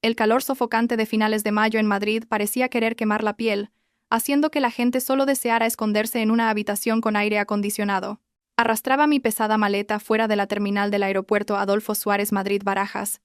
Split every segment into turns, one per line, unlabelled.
El calor sofocante de finales de mayo en Madrid parecía querer quemar la piel, haciendo que la gente solo deseara esconderse en una habitación con aire acondicionado. Arrastraba mi pesada maleta fuera de la terminal del aeropuerto Adolfo Suárez Madrid-Barajas.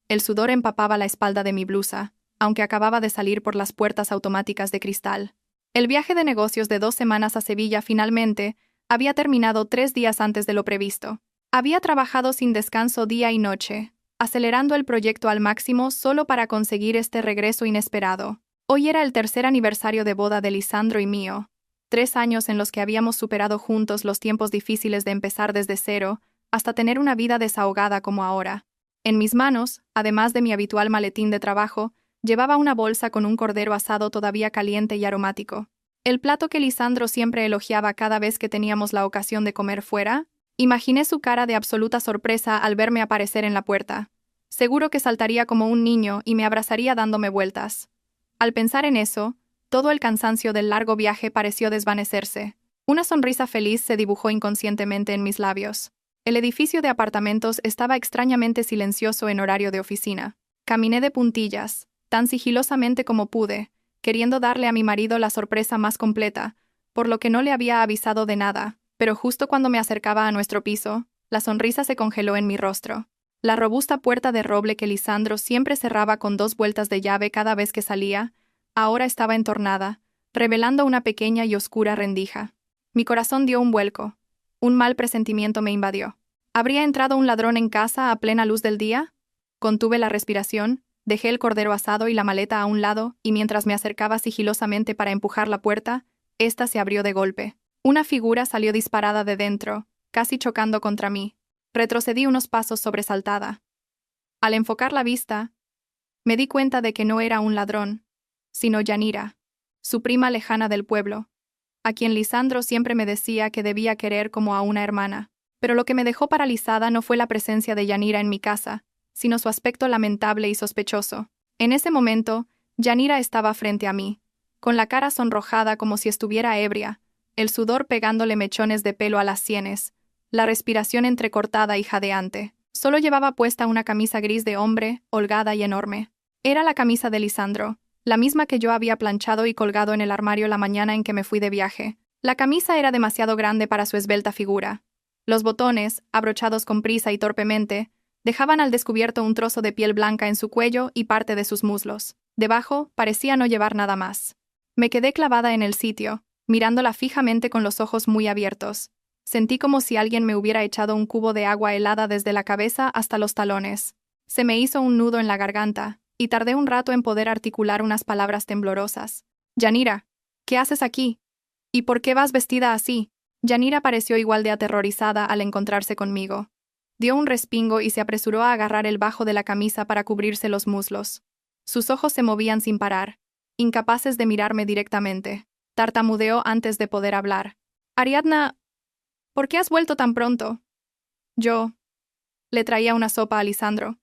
El sudor empapaba la espalda de mi blusa, aunque acababa de salir por las puertas automáticas de cristal. El viaje de negocios de 2 semanas a Sevilla finalmente había terminado 3 días antes de lo previsto. Había trabajado sin descanso día y noche, acelerando el proyecto al máximo solo para conseguir este regreso inesperado. Hoy era el 3er aniversario de boda de Lisandro y mío, 3 años en los que habíamos superado juntos los tiempos difíciles de empezar desde cero hasta tener una vida desahogada como ahora. En mis manos, además de mi habitual maletín de trabajo, llevaba una bolsa con un cordero asado todavía caliente y aromático. El plato que Lisandro siempre elogiaba cada vez que teníamos la ocasión de comer fuera. Imaginé su cara de absoluta sorpresa al verme aparecer en la puerta. Seguro que saltaría como un niño y me abrazaría dándome vueltas. Al pensar en eso, todo el cansancio del largo viaje pareció desvanecerse. Una sonrisa feliz se dibujó inconscientemente en mis labios. El edificio de apartamentos estaba extrañamente silencioso en horario de oficina. Caminé de puntillas, tan sigilosamente como pude, queriendo darle a mi marido la sorpresa más completa, por lo que no le había avisado de nada, pero justo cuando me acercaba a nuestro piso, la sonrisa se congeló en mi rostro. La robusta puerta de roble que Lisandro siempre cerraba con 2 vueltas de llave cada vez que salía, ahora estaba entornada, revelando una pequeña y oscura rendija. Mi corazón dio un vuelco. Un mal presentimiento me invadió. ¿Habría entrado un ladrón en casa a plena luz del día? Contuve la respiración, dejé el cordero asado y la maleta a un lado, y mientras me acercaba sigilosamente para empujar la puerta, ésta se abrió de golpe. Una figura salió disparada de dentro, casi chocando contra mí. Retrocedí unos pasos sobresaltada. Al enfocar la vista, me di cuenta de que no era un ladrón, sino Yanira, su prima lejana del pueblo, a quien Lisandro siempre me decía que debía querer como a una hermana. Pero lo que me dejó paralizada no fue la presencia de Yanira en mi casa, sino su aspecto lamentable y sospechoso. En ese momento, Yanira estaba frente a mí, con la cara sonrojada como si estuviera ebria, el sudor pegándole mechones de pelo a las sienes, la respiración entrecortada y jadeante. Solo llevaba puesta una camisa gris de hombre, holgada y enorme. Era la camisa de Lisandro, la misma que yo había planchado y colgado en el armario la mañana en que me fui de viaje. La camisa era demasiado grande para su esbelta figura. Los botones, abrochados con prisa y torpemente, dejaban al descubierto un trozo de piel blanca en su cuello y parte de sus muslos. Debajo, parecía no llevar nada más. Me quedé clavada en el sitio, mirándola fijamente con los ojos muy abiertos. Sentí como si alguien me hubiera echado un cubo de agua helada desde la cabeza hasta los talones. Se me hizo un nudo en la garganta, y tardé un rato en poder articular unas palabras temblorosas. «Yanira, ¿qué haces aquí? ¿Y por qué vas vestida así?» Yanira pareció igual de aterrorizada al encontrarse conmigo. Dio un respingo y se apresuró a agarrar el bajo de la camisa para cubrirse los muslos. Sus ojos se movían sin parar, incapaces de mirarme directamente. Tartamudeó antes de poder hablar. «Ariadna, ¿por qué has vuelto tan pronto?» Yo le traía una sopa a Lisandro.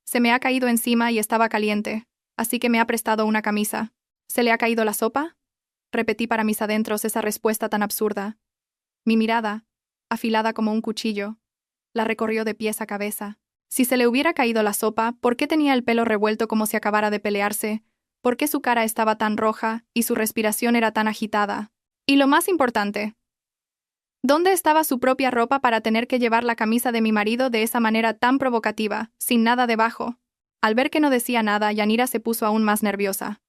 Se me ha caído encima y estaba caliente, así que me ha prestado una camisa. ¿Se le ha caído la sopa? Repetí para mis adentros esa respuesta tan absurda. Mi mirada, afilada como un cuchillo, la recorrió de pies a cabeza. Si se le hubiera caído la sopa, ¿por qué tenía el pelo revuelto como si acabara de pelearse? ¿Por qué su cara estaba tan roja y su respiración era tan agitada? Y lo más importante, ¿dónde estaba su propia ropa para tener que llevar la camisa de mi marido de esa manera tan provocativa, sin nada debajo? Al ver que no decía nada, Yanira se puso aún más nerviosa.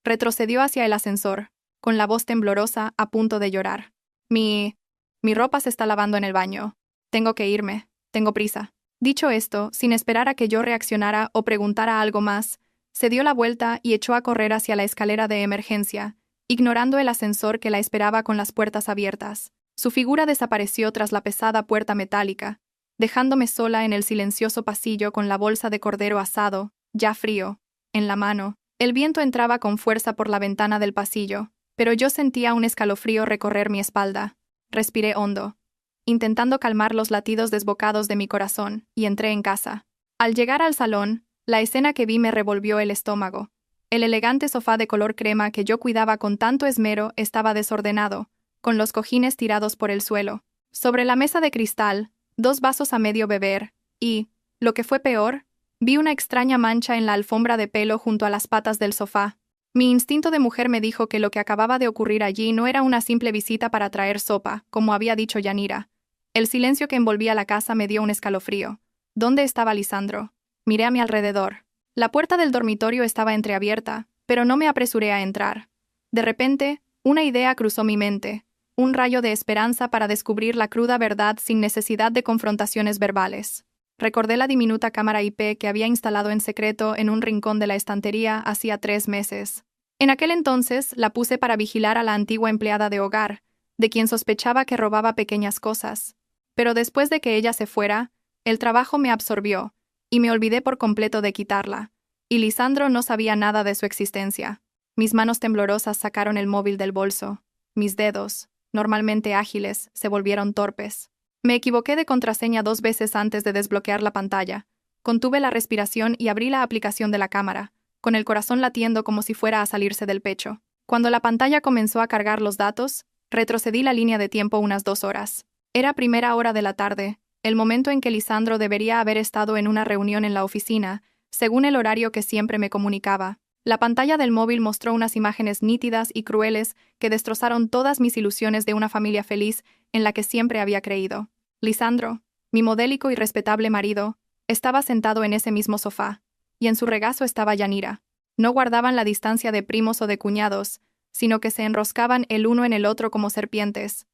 Retrocedió hacia el ascensor, con la voz temblorosa, a punto de llorar. Mi ropa se está lavando en el baño. Tengo que irme. Tengo prisa. Dicho esto, sin esperar a que yo reaccionara o preguntara algo más, se dio la vuelta y echó a correr hacia la escalera de emergencia, ignorando el ascensor que la esperaba con las puertas abiertas. Su figura desapareció tras la pesada puerta metálica, dejándome sola en el silencioso pasillo con la bolsa de cordero asado, ya frío, en la mano. El viento entraba con fuerza por la ventana del pasillo, pero yo sentía un escalofrío recorrer mi espalda. Respiré hondo, intentando calmar los latidos desbocados de mi corazón, y entré en casa. Al llegar al salón, la escena que vi me revolvió el estómago. El elegante sofá de color crema que yo cuidaba con tanto esmero estaba desordenado, con los cojines tirados por el suelo. Sobre la mesa de cristal, 2 vasos a medio beber, y, lo que fue peor, Vi una extraña mancha en la alfombra de pelo junto a las patas del sofá. Mi instinto de mujer me dijo que lo que acababa de ocurrir allí no era una simple visita para traer sopa, como había dicho Yanira. El silencio que envolvía la casa me dio un escalofrío. ¿Dónde estaba Lisandro? Miré a mi alrededor. La puerta del dormitorio estaba entreabierta, pero no me apresuré a entrar. De repente, una idea cruzó mi mente, un rayo de esperanza para descubrir la cruda verdad sin necesidad de confrontaciones verbales. Recordé la diminuta cámara IP que había instalado en secreto en un rincón de la estantería hacía 3 meses. En aquel entonces la puse para vigilar a la antigua empleada de hogar, de quien sospechaba que robaba pequeñas cosas. Pero después de que ella se fuera, el trabajo me absorbió, y me olvidé por completo de quitarla, y Lisandro no sabía nada de su existencia. Mis manos temblorosas sacaron el móvil del bolso. Mis dedos, normalmente ágiles, se volvieron torpes. Me equivoqué de contraseña 2 veces antes de desbloquear la pantalla. Contuve la respiración y abrí la aplicación de la cámara, con el corazón latiendo como si fuera a salirse del pecho. Cuando la pantalla comenzó a cargar los datos, retrocedí la línea de tiempo unas 2 horas. Era primera hora de la tarde, el momento en que Lisandro debería haber estado en una reunión en la oficina, según el horario que siempre me comunicaba. La pantalla del móvil mostró unas imágenes nítidas y crueles que destrozaron todas mis ilusiones de una familia feliz en la que siempre había creído. Lisandro, mi modélico y respetable marido, estaba sentado en ese mismo sofá, y en su regazo estaba Yanira. No guardaban la distancia de primos o de cuñados, sino que se enroscaban el uno en el otro como serpientes.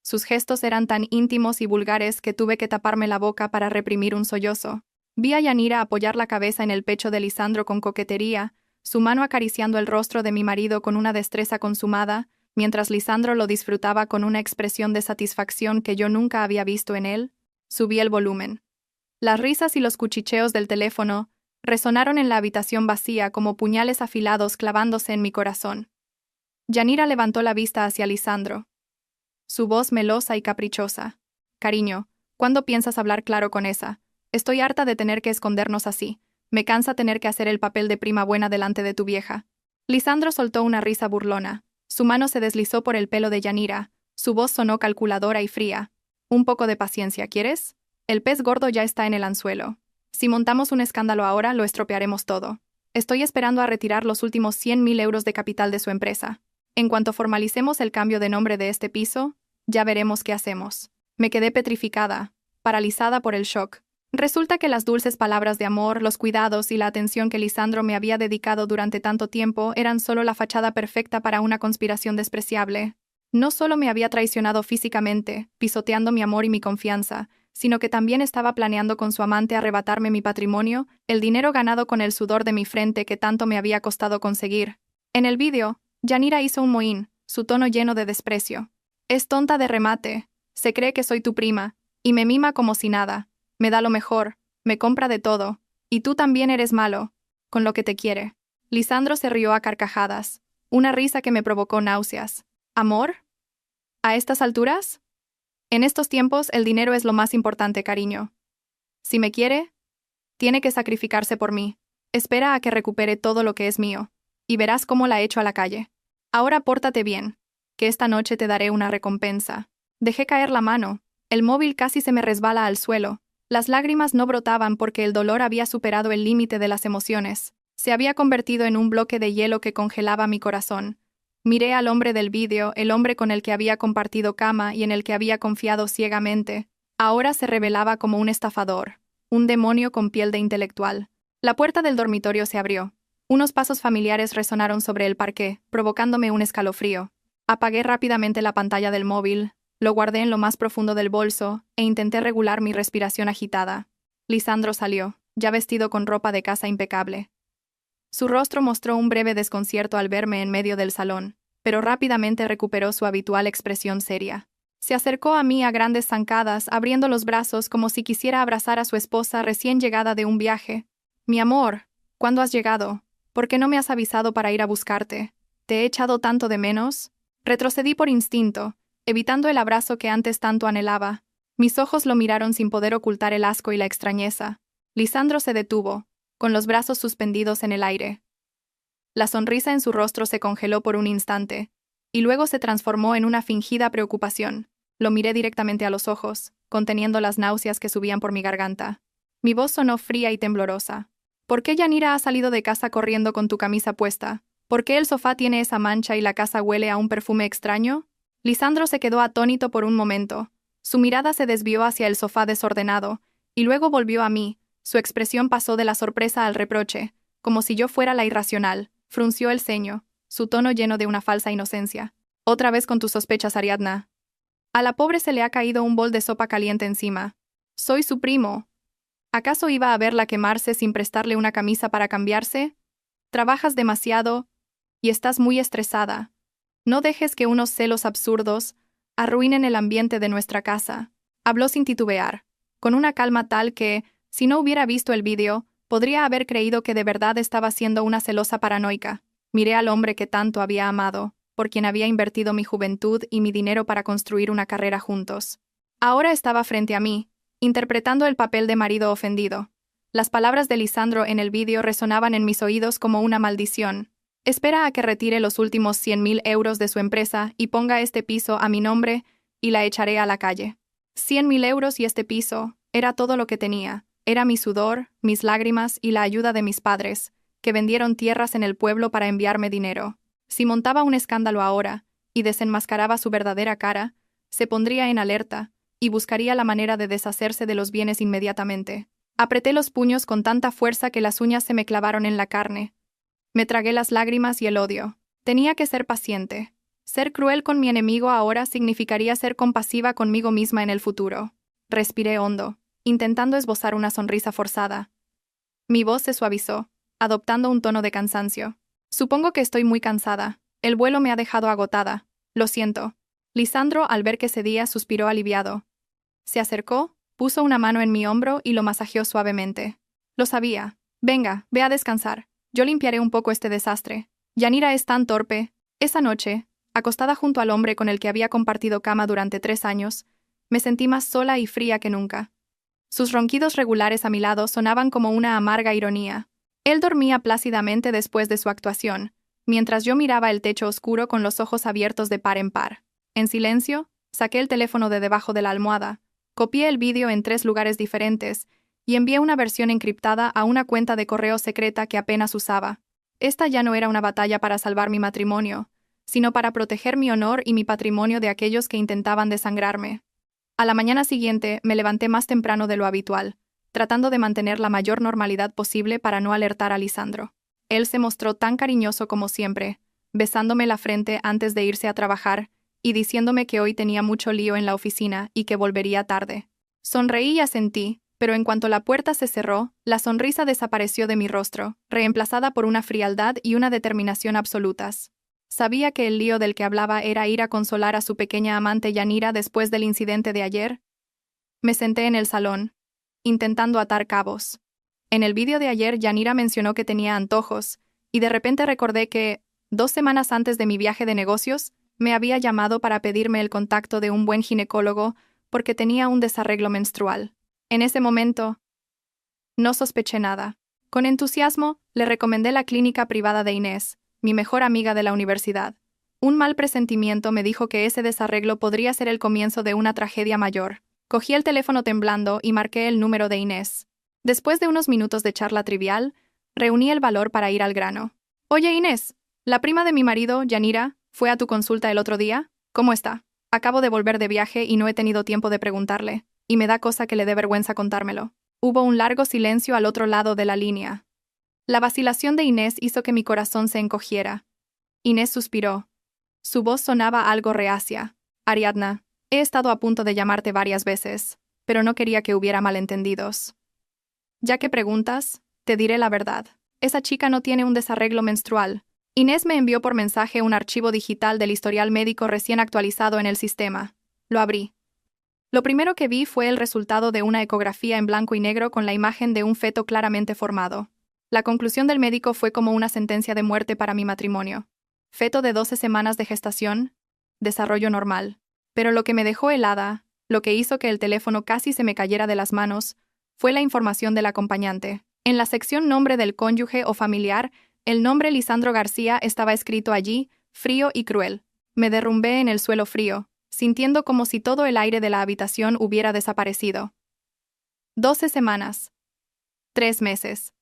Sus gestos eran tan íntimos y vulgares que tuve que taparme la boca para reprimir un sollozo. Vi a Yanira apoyar la cabeza en el pecho de Lisandro con coquetería, su mano acariciando el rostro de mi marido con una destreza consumada, mientras Lisandro lo disfrutaba con una expresión de satisfacción que yo nunca había visto en él. Subí el volumen. Las risas y los cuchicheos del teléfono resonaron en la habitación vacía como puñales afilados clavándose en mi corazón. Yanira levantó la vista hacia Lisandro. Su voz melosa y caprichosa. Cariño, ¿cuándo piensas hablar claro con esa? Estoy harta de tener que escondernos así. Me cansa tener que hacer el papel de prima buena delante de tu vieja. Lisandro soltó una risa burlona. Su mano se deslizó por el pelo de Yanira. Su voz sonó calculadora y fría. Un poco de paciencia, ¿quieres? El pez gordo ya está en el anzuelo. Si montamos un escándalo ahora, lo estropearemos todo. Estoy esperando a retirar los últimos 100.000 euros de capital de su empresa. En cuanto formalicemos el cambio de nombre de este piso, ya veremos qué hacemos. Me quedé petrificada, paralizada por el shock. Resulta que las dulces palabras de amor, los cuidados y la atención que Lisandro me había dedicado durante tanto tiempo eran solo la fachada perfecta para una conspiración despreciable. No solo me había traicionado físicamente, pisoteando mi amor y mi confianza, sino que también estaba planeando con su amante arrebatarme mi patrimonio, el dinero ganado con el sudor de mi frente que tanto me había costado conseguir. En el vídeo, Yanira hizo un mohín, su tono lleno de desprecio. Es tonta de remate, se cree que soy tu prima, y me mima como si nada. Me da lo mejor, me compra de todo, y tú también eres malo, con lo que te quiere. Lisandro se rió a carcajadas, una risa que me provocó náuseas. ¿Amor? ¿A estas alturas? En estos tiempos el dinero es lo más importante, cariño. Si me quiere, tiene que sacrificarse por mí. Espera a que recupere todo lo que es mío, y verás cómo la echo a la calle. Ahora pórtate bien, que esta noche te daré una recompensa. Dejé caer la mano, el móvil casi se me resbala al suelo. Las lágrimas no brotaban porque el dolor había superado el límite de las emociones. Se había convertido en un bloque de hielo que congelaba mi corazón. Miré al hombre del vídeo, el hombre con el que había compartido cama y en el que había confiado ciegamente. Ahora se revelaba como un estafador, un demonio con piel de intelectual. La puerta del dormitorio se abrió. Unos pasos familiares resonaron sobre el parqué, provocándome un escalofrío. Apagué rápidamente la pantalla del móvil. Lo guardé en lo más profundo del bolso e intenté regular mi respiración agitada. Lisandro salió, ya vestido con ropa de casa impecable. Su rostro mostró un breve desconcierto al verme en medio del salón, pero rápidamente recuperó su habitual expresión seria. Se acercó a mí a grandes zancadas, abriendo los brazos como si quisiera abrazar a su esposa recién llegada de un viaje. Mi amor, ¿cuándo has llegado? ¿Por qué no me has avisado para ir a buscarte? ¿Te he echado tanto de menos? Retrocedí por instinto, evitando el abrazo que antes tanto anhelaba. Mis ojos lo miraron sin poder ocultar el asco y la extrañeza. Lisandro se detuvo, con los brazos suspendidos en el aire. La sonrisa en su rostro se congeló por un instante, y luego se transformó en una fingida preocupación. Lo miré directamente a los ojos, conteniendo las náuseas que subían por mi garganta. Mi voz sonó fría y temblorosa. ¿Por qué Yanira ha salido de casa corriendo con tu camisa puesta? ¿Por qué el sofá tiene esa mancha y la casa huele a un perfume extraño? Lisandro se quedó atónito por un momento. Su mirada se desvió hacia el sofá desordenado, y luego volvió a mí. Su expresión pasó de la sorpresa al reproche, como si yo fuera la irracional. Frunció el ceño, su tono lleno de una falsa inocencia. Otra vez con tus sospechas, Ariadna. A la pobre se le ha caído un bol de sopa caliente encima. Soy su primo. ¿Acaso iba a verla quemarse sin prestarle una camisa para cambiarse? Trabajas demasiado y estás muy estresada. No dejes que unos celos absurdos arruinen el ambiente de nuestra casa. Habló sin titubear, con una calma tal que, si no hubiera visto el vídeo, podría haber creído que de verdad estaba siendo una celosa paranoica. Miré al hombre que tanto había amado, por quien había invertido mi juventud y mi dinero para construir una carrera juntos. Ahora estaba frente a mí, interpretando el papel de marido ofendido. Las palabras de Lisandro en el vídeo resonaban en mis oídos como una maldición. Espera a que retire los últimos 100.000 euros de su empresa y ponga este piso a mi nombre y la echaré a la calle. 100.000 euros y este piso, era todo lo que tenía. Era mi sudor, mis lágrimas y la ayuda de mis padres, que vendieron tierras en el pueblo para enviarme dinero. Si montaba un escándalo ahora y desenmascaraba su verdadera cara, se pondría en alerta y buscaría la manera de deshacerse de los bienes inmediatamente. Apreté los puños con tanta fuerza que las uñas se me clavaron en la carne. Me tragué las lágrimas y el odio. Tenía que ser paciente. Ser cruel con mi enemigo ahora significaría ser compasiva conmigo misma en el futuro. Respiré hondo, intentando esbozar una sonrisa forzada. Mi voz se suavizó, adoptando un tono de cansancio. Supongo que estoy muy cansada. El vuelo me ha dejado agotada. Lo siento. Lisandro, al ver que cedía, suspiró aliviado. Se acercó, puso una mano en mi hombro y lo masajeó suavemente. Lo sabía. Venga, ve a descansar. Yo limpiaré un poco este desastre. Yanira es tan torpe. Esa noche, acostada junto al hombre con el que había compartido cama durante 3 años, me sentí más sola y fría que nunca. Sus ronquidos regulares a mi lado sonaban como una amarga ironía. Él dormía plácidamente después de su actuación, mientras yo miraba el techo oscuro con los ojos abiertos de par en par. En silencio, saqué el teléfono de debajo de la almohada, copié el vídeo en 3 lugares diferentes y envié una versión encriptada a una cuenta de correo secreta que apenas usaba. Esta ya no era una batalla para salvar mi matrimonio, sino para proteger mi honor y mi patrimonio de aquellos que intentaban desangrarme. A la mañana siguiente me levanté más temprano de lo habitual, tratando de mantener la mayor normalidad posible para no alertar a Lisandro. Él se mostró tan cariñoso como siempre, besándome la frente antes de irse a trabajar y diciéndome que hoy tenía mucho lío en la oficina y que volvería tarde. Sonreí y asentí, pero en cuanto la puerta se cerró, la sonrisa desapareció de mi rostro, reemplazada por una frialdad y una determinación absolutas. Sabía que el lío del que hablaba era ir a consolar a su pequeña amante Yanira después del incidente de ayer. Me senté en el salón, intentando atar cabos. En el vídeo de ayer Yanira mencionó que tenía antojos, y de repente recordé que, 2 semanas antes de mi viaje de negocios, me había llamado para pedirme el contacto de un buen ginecólogo porque tenía un desarreglo menstrual. En ese momento, no sospeché nada. Con entusiasmo, le recomendé la clínica privada de Inés, mi mejor amiga de la universidad. Un mal presentimiento me dijo que ese desarreglo podría ser el comienzo de una tragedia mayor. Cogí el teléfono temblando y marqué el número de Inés. Después de unos minutos de charla trivial, reuní el valor para ir al grano. Oye, Inés, la prima de mi marido, Yanira, fue a tu consulta el otro día. ¿Cómo está? Acabo de volver de viaje y no he tenido tiempo de preguntarle, y me da cosa que le dé vergüenza contármelo. Hubo un largo silencio al otro lado de la línea. La vacilación de Inés hizo que mi corazón se encogiera. Inés suspiró. Su voz sonaba algo reacia. Ariadna, he estado a punto de llamarte varias veces, pero no quería que hubiera malentendidos. Ya que preguntas, te diré la verdad. Esa chica no tiene un desarreglo menstrual. Inés me envió por mensaje un archivo digital del historial médico recién actualizado en el sistema. Lo abrí. Lo primero que vi fue el resultado de una ecografía en blanco y negro con la imagen de un feto claramente formado. La conclusión del médico fue como una sentencia de muerte para mi matrimonio. Feto de 12 semanas de gestación, desarrollo normal. Pero lo que me dejó helada, lo que hizo que el teléfono casi se me cayera de las manos, fue la información del acompañante. En la sección nombre del cónyuge o familiar, el nombre Lisandro García estaba escrito allí, frío y cruel. Me derrumbé en el suelo frío, sintiendo como si todo el aire de la habitación hubiera desaparecido. 12 semanas. 3 meses.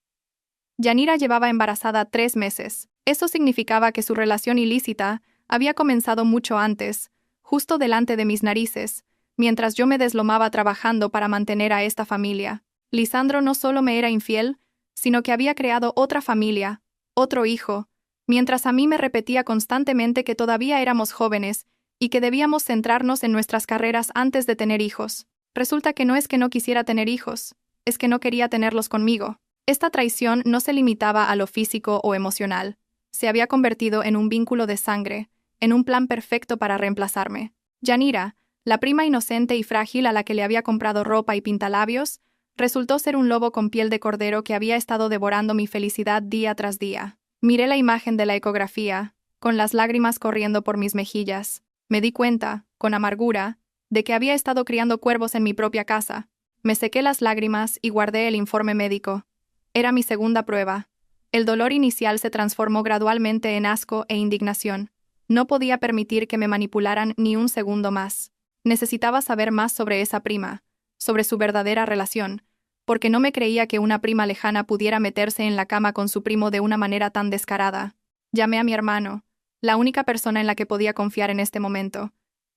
Yanira llevaba embarazada 3 meses. Eso significaba que su relación ilícita había comenzado mucho antes, justo delante de mis narices, mientras yo me deslomaba trabajando para mantener a esta familia. Lisandro no solo me era infiel, sino que había creado otra familia, otro hijo, mientras a mí me repetía constantemente que todavía éramos jóvenes y que debíamos centrarnos en nuestras carreras antes de tener hijos. Resulta que no es que no quisiera tener hijos, es que no quería tenerlos conmigo. Esta traición no se limitaba a lo físico o emocional. Se había convertido en un vínculo de sangre, en un plan perfecto para reemplazarme. Yanira, la prima inocente y frágil a la que le había comprado ropa y pintalabios, resultó ser un lobo con piel de cordero que había estado devorando mi felicidad día tras día. Miré la imagen de la ecografía, con las lágrimas corriendo por mis mejillas. Me di cuenta, con amargura, de que había estado criando cuervos en mi propia casa. Me sequé las lágrimas y guardé el informe médico. Era mi segunda prueba. El dolor inicial se transformó gradualmente en asco e indignación. No podía permitir que me manipularan ni un segundo más. Necesitaba saber más sobre esa prima, sobre su verdadera relación, porque no me creía que una prima lejana pudiera meterse en la cama con su primo de una manera tan descarada. Llamé a mi hermano, la única persona en la que podía confiar en este momento.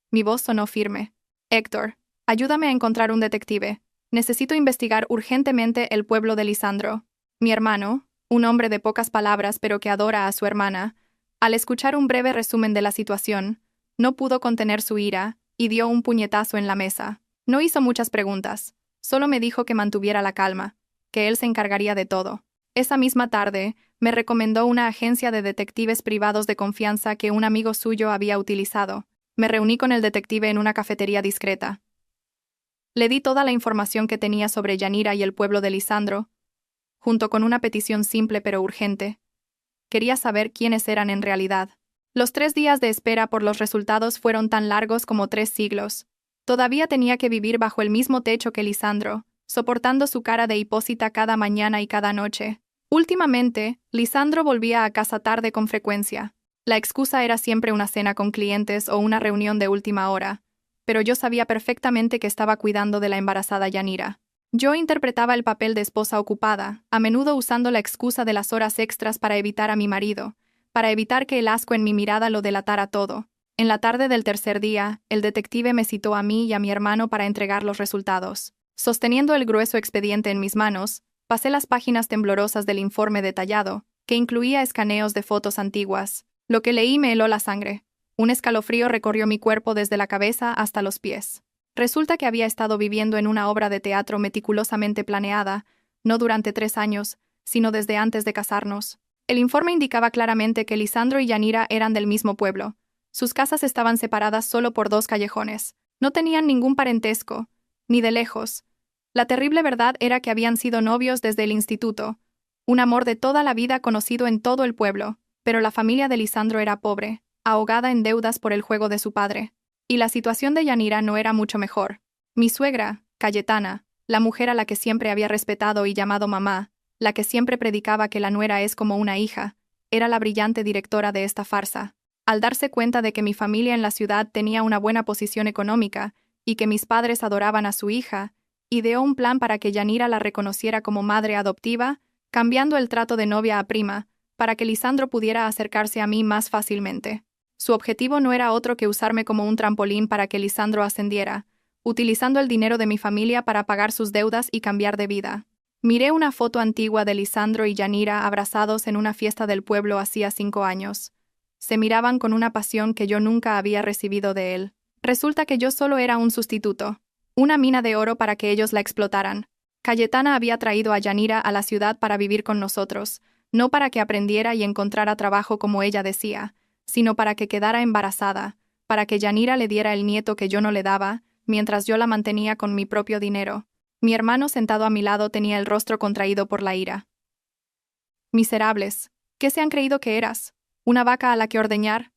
Mi voz sonó firme. Héctor, ayúdame a encontrar un detective. Necesito investigar urgentemente el pueblo de Lisandro. Mi hermano, un hombre de pocas palabras pero que adora a su hermana, al escuchar un breve resumen de la situación, no pudo contener su ira y dio un puñetazo en la mesa. No hizo muchas preguntas, solo me dijo que mantuviera la calma, que él se encargaría de todo. Esa misma tarde, me recomendó una agencia de detectives privados de confianza que un amigo suyo había utilizado. Me reuní con el detective en una cafetería discreta. Le di toda la información que tenía sobre Yanira y el pueblo de Lisandro, junto con una petición simple pero urgente. Quería saber quiénes eran en realidad. Los 3 días de espera por los resultados fueron tan largos como 3 siglos. Todavía tenía que vivir bajo el mismo techo que Lisandro, soportando su cara de hipócrita cada mañana y cada noche. Últimamente, Lisandro volvía a casa tarde con frecuencia. La excusa era siempre una cena con clientes o una reunión de última hora, pero yo sabía perfectamente que estaba cuidando de la embarazada Yanira. Yo interpretaba el papel de esposa ocupada, a menudo usando la excusa de las horas extras para evitar a mi marido, para evitar que el asco en mi mirada lo delatara todo. En la tarde del tercer día, el detective me citó a mí y a mi hermano para entregar los resultados. Sosteniendo el grueso expediente en mis manos, pasé las páginas temblorosas del informe detallado, que incluía escaneos de fotos antiguas. Lo que leí me heló la sangre. Un escalofrío recorrió mi cuerpo desde la cabeza hasta los pies. Resulta que había estado viviendo en una obra de teatro meticulosamente planeada, no durante 3 años, sino desde antes de casarnos. El informe indicaba claramente que Lisandro y Yanira eran del mismo pueblo. Sus casas estaban separadas solo por 2 callejones. No tenían ningún parentesco, ni de lejos. La terrible verdad era que habían sido novios desde el instituto, un amor de toda la vida conocido en todo el pueblo, pero la familia de Lisandro era pobre, ahogada en deudas por el juego de su padre. Y la situación de Yanira no era mucho mejor. Mi suegra, Cayetana, la mujer a la que siempre había respetado y llamado mamá, la que siempre predicaba que la nuera es como una hija, era la brillante directora de esta farsa. Al darse cuenta de que mi familia en la ciudad tenía una buena posición económica y que mis padres adoraban a su hija, ideó un plan para que Yanira la reconociera como madre adoptiva, cambiando el trato de novia a prima, para que Lisandro pudiera acercarse a mí más fácilmente. Su objetivo no era otro que usarme como un trampolín para que Lisandro ascendiera, utilizando el dinero de mi familia para pagar sus deudas y cambiar de vida. Miré una foto antigua de Lisandro y Yanira abrazados en una fiesta del pueblo hacía 5 años. Se miraban con una pasión que yo nunca había recibido de él. Resulta que yo solo era un sustituto, una mina de oro para que ellos la explotaran. Cayetana había traído a Yanira a la ciudad para vivir con nosotros, no para que aprendiera y encontrara trabajo como ella decía, sino para que quedara embarazada, para que Yanira le diera el nieto que yo no le daba, mientras yo la mantenía con mi propio dinero. Mi hermano sentado a mi lado tenía el rostro contraído por la ira. Miserables, ¿qué se han creído que eras? ¿Una vaca a la que ordeñar?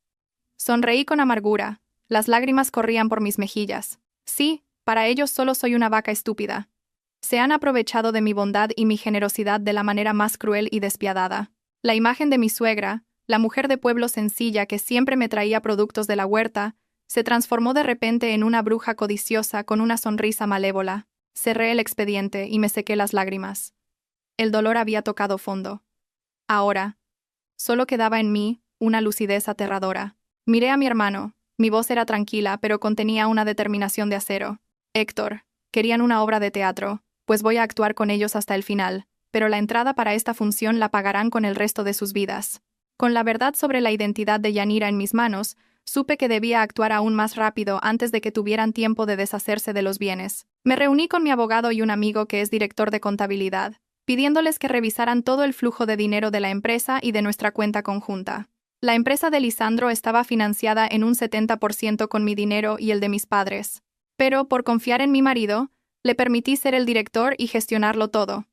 Sonreí con amargura, las lágrimas corrían por mis mejillas. Sí, para ellos solo soy una vaca estúpida. Se han aprovechado de mi bondad y mi generosidad de la manera más cruel y despiadada. La imagen de mi suegra, la mujer de pueblo sencilla que siempre me traía productos de la huerta, se transformó de repente en una bruja codiciosa con una sonrisa malévola. Cerré el expediente y me sequé las lágrimas. El dolor había tocado fondo. Ahora, solo quedaba en mí una lucidez aterradora. Miré a mi hermano. Mi voz era tranquila, pero contenía una determinación de acero. Héctor, querían una obra de teatro, pues voy a actuar con ellos hasta el final, pero la entrada para esta función la pagarán con el resto de sus vidas. Con la verdad sobre la identidad de Yanira en mis manos, supe que debía actuar aún más rápido antes de que tuvieran tiempo de deshacerse de los bienes. Me reuní con mi abogado y un amigo que es director de contabilidad, pidiéndoles que revisaran todo el flujo de dinero de la empresa y de nuestra cuenta conjunta. La empresa de Lisandro estaba financiada en un 70% con mi dinero y el de mis padres. Pero, por confiar en mi marido, le permití ser el director y gestionarlo todo.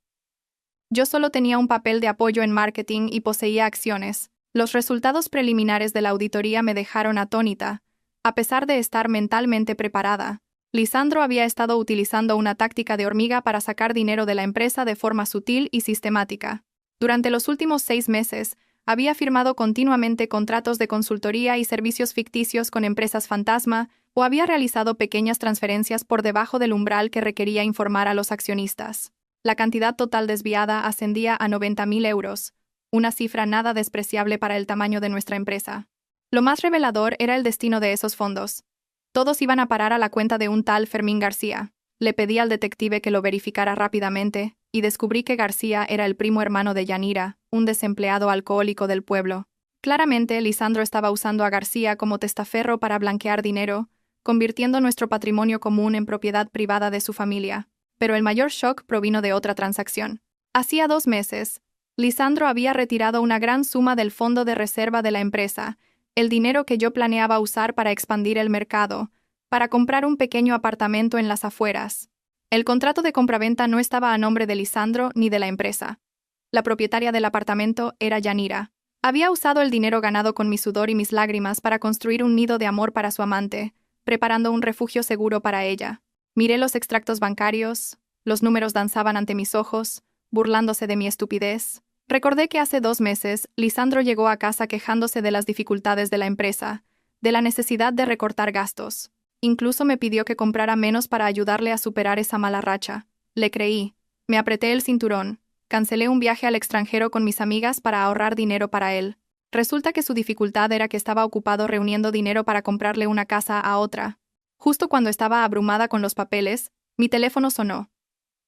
Yo solo tenía un papel de apoyo en marketing y poseía acciones. Los resultados preliminares de la auditoría me dejaron atónita. A pesar de estar mentalmente preparada, Lisandro había estado utilizando una táctica de hormiga para sacar dinero de la empresa de forma sutil y sistemática. Durante los últimos 6 meses, había firmado continuamente contratos de consultoría y servicios ficticios con empresas fantasma o había realizado pequeñas transferencias por debajo del umbral que requería informar a los accionistas. La cantidad total desviada ascendía a 90.000 euros, una cifra nada despreciable para el tamaño de nuestra empresa. Lo más revelador era el destino de esos fondos. Todos iban a parar a la cuenta de un tal Fermín García. Le pedí al detective que lo verificara rápidamente, y descubrí que García era el primo hermano de Yanira, un desempleado alcohólico del pueblo. Claramente, Lisandro estaba usando a García como testaferro para blanquear dinero, convirtiendo nuestro patrimonio común en propiedad privada de su familia. Pero el mayor shock provino de otra transacción. Hacía 2 meses, Lisandro había retirado una gran suma del fondo de reserva de la empresa, el dinero que yo planeaba usar para expandir el mercado, para comprar un pequeño apartamento en las afueras. El contrato de compraventa no estaba a nombre de Lisandro ni de la empresa. La propietaria del apartamento era Yanira. Había usado el dinero ganado con mi sudor y mis lágrimas para construir un nido de amor para su amante, preparando un refugio seguro para ella. Miré los extractos bancarios, los números danzaban ante mis ojos, burlándose de mi estupidez. Recordé que hace 2 meses, Lisandro llegó a casa quejándose de las dificultades de la empresa, de la necesidad de recortar gastos. Incluso me pidió que comprara menos para ayudarle a superar esa mala racha. Le creí. Me apreté el cinturón. Cancelé un viaje al extranjero con mis amigas para ahorrar dinero para él. Resulta que su dificultad era que estaba ocupado reuniendo dinero para comprarle una casa a otra. Justo cuando estaba abrumada con los papeles, mi teléfono sonó.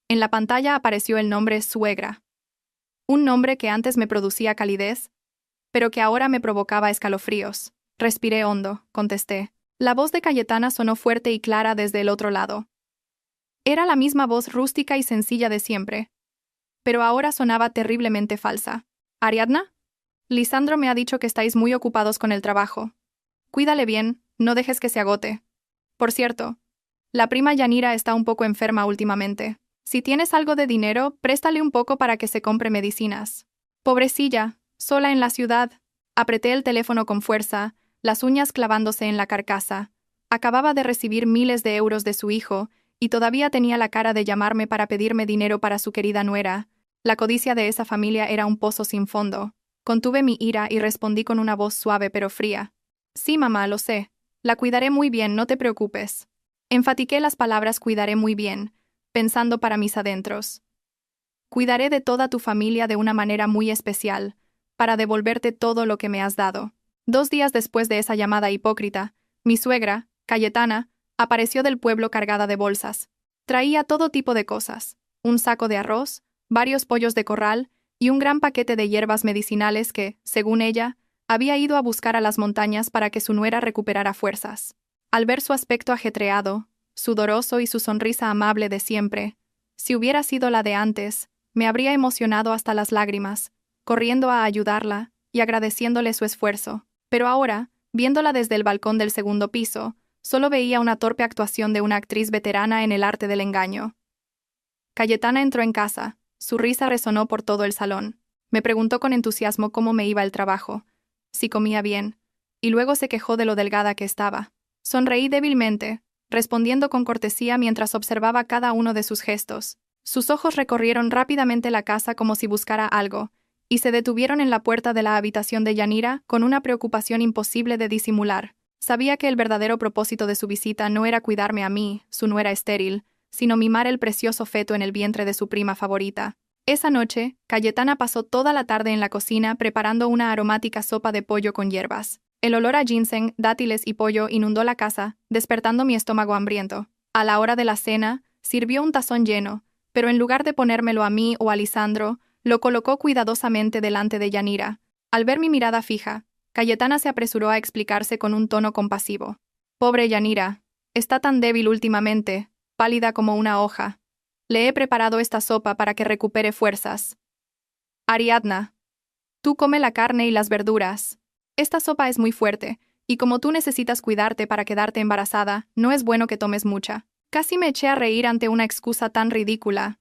En la pantalla apareció el nombre suegra. Un nombre que antes me producía calidez, pero que ahora me provocaba escalofríos. Respiré hondo, contesté. La voz de Cayetana sonó fuerte y clara desde el otro lado. Era la misma voz rústica y sencilla de siempre, pero ahora sonaba terriblemente falsa. ¿Ariadna? Lisandro me ha dicho que estáis muy ocupados con el trabajo. Cuídale bien, no dejes que se agote. Por cierto, la prima Yanira está un poco enferma últimamente. Si tienes algo de dinero, préstale un poco para que se compre medicinas. Pobrecilla, sola en la ciudad. Apreté el teléfono con fuerza, las uñas clavándose en la carcasa. Acababa de recibir miles de euros de su hijo, y todavía tenía la cara de llamarme para pedirme dinero para su querida nuera. La codicia de esa familia era un pozo sin fondo. Contuve mi ira y respondí con una voz suave pero fría. Sí, mamá, lo sé. La cuidaré muy bien, no te preocupes. Enfatiqué las palabras cuidaré muy bien, pensando para mis adentros. Cuidaré de toda tu familia de una manera muy especial, para devolverte todo lo que me has dado. 2 días después de esa llamada hipócrita, mi suegra, Cayetana, apareció del pueblo cargada de bolsas. Traía todo tipo de cosas: un saco de arroz, varios pollos de corral y un gran paquete de hierbas medicinales que, según ella, había ido a buscar a las montañas para que su nuera recuperara fuerzas. Al ver su aspecto ajetreado, sudoroso y su sonrisa amable de siempre, si hubiera sido la de antes, me habría emocionado hasta las lágrimas, corriendo a ayudarla y agradeciéndole su esfuerzo. Pero ahora, viéndola desde el balcón del 2.º piso, solo veía una torpe actuación de una actriz veterana en el arte del engaño. Cayetana entró en casa, su risa resonó por todo el salón. Me preguntó con entusiasmo cómo me iba el trabajo, si comía bien, y luego se quejó de lo delgada que estaba. Sonreí débilmente, respondiendo con cortesía mientras observaba cada uno de sus gestos. Sus ojos recorrieron rápidamente la casa como si buscara algo, y se detuvieron en la puerta de la habitación de Yanira con una preocupación imposible de disimular. Sabía que el verdadero propósito de su visita no era cuidarme a mí, su nuera estéril, sino mimar el precioso feto en el vientre de su prima favorita. Esa noche, Cayetana pasó toda la tarde en la cocina preparando una aromática sopa de pollo con hierbas. El olor a ginseng, dátiles y pollo inundó la casa, despertando mi estómago hambriento. A la hora de la cena, sirvió un tazón lleno, pero en lugar de ponérmelo a mí o a Lisandro, lo colocó cuidadosamente delante de Yanira. Al ver mi mirada fija, Cayetana se apresuró a explicarse con un tono compasivo. Pobre Yanira, está tan débil últimamente, pálida como una hoja. Le he preparado esta sopa para que recupere fuerzas. Ariadna, tú come la carne y las verduras. Esta sopa es muy fuerte, y como tú necesitas cuidarte para quedarte embarazada, no es bueno que tomes mucha. Casi me eché a reír ante una excusa tan ridícula.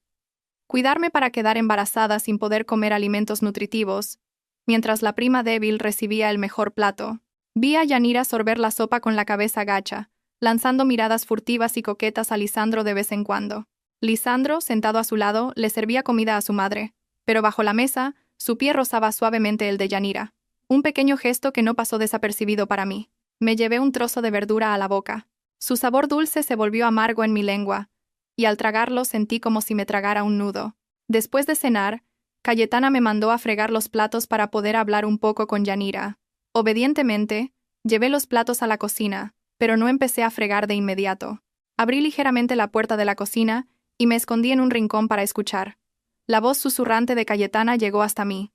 Cuidarme para quedar embarazada sin poder comer alimentos nutritivos, mientras la prima débil recibía el mejor plato. Vi a Yanira sorber la sopa con la cabeza gacha, lanzando miradas furtivas y coquetas a Lisandro de vez en cuando. Lisandro, sentado a su lado, le servía comida a su madre, pero bajo la mesa, su pie rozaba suavemente el de Yanira. Un pequeño gesto que no pasó desapercibido para mí. Me llevé un trozo de verdura a la boca. Su sabor dulce se volvió amargo en mi lengua, y al tragarlo sentí como si me tragara un nudo. Después de cenar, Cayetana me mandó a fregar los platos para poder hablar un poco con Yanira. Obedientemente, llevé los platos a la cocina, pero no empecé a fregar de inmediato. Abrí ligeramente la puerta de la cocina y me escondí en un rincón para escuchar. La voz susurrante de Cayetana llegó hasta mí.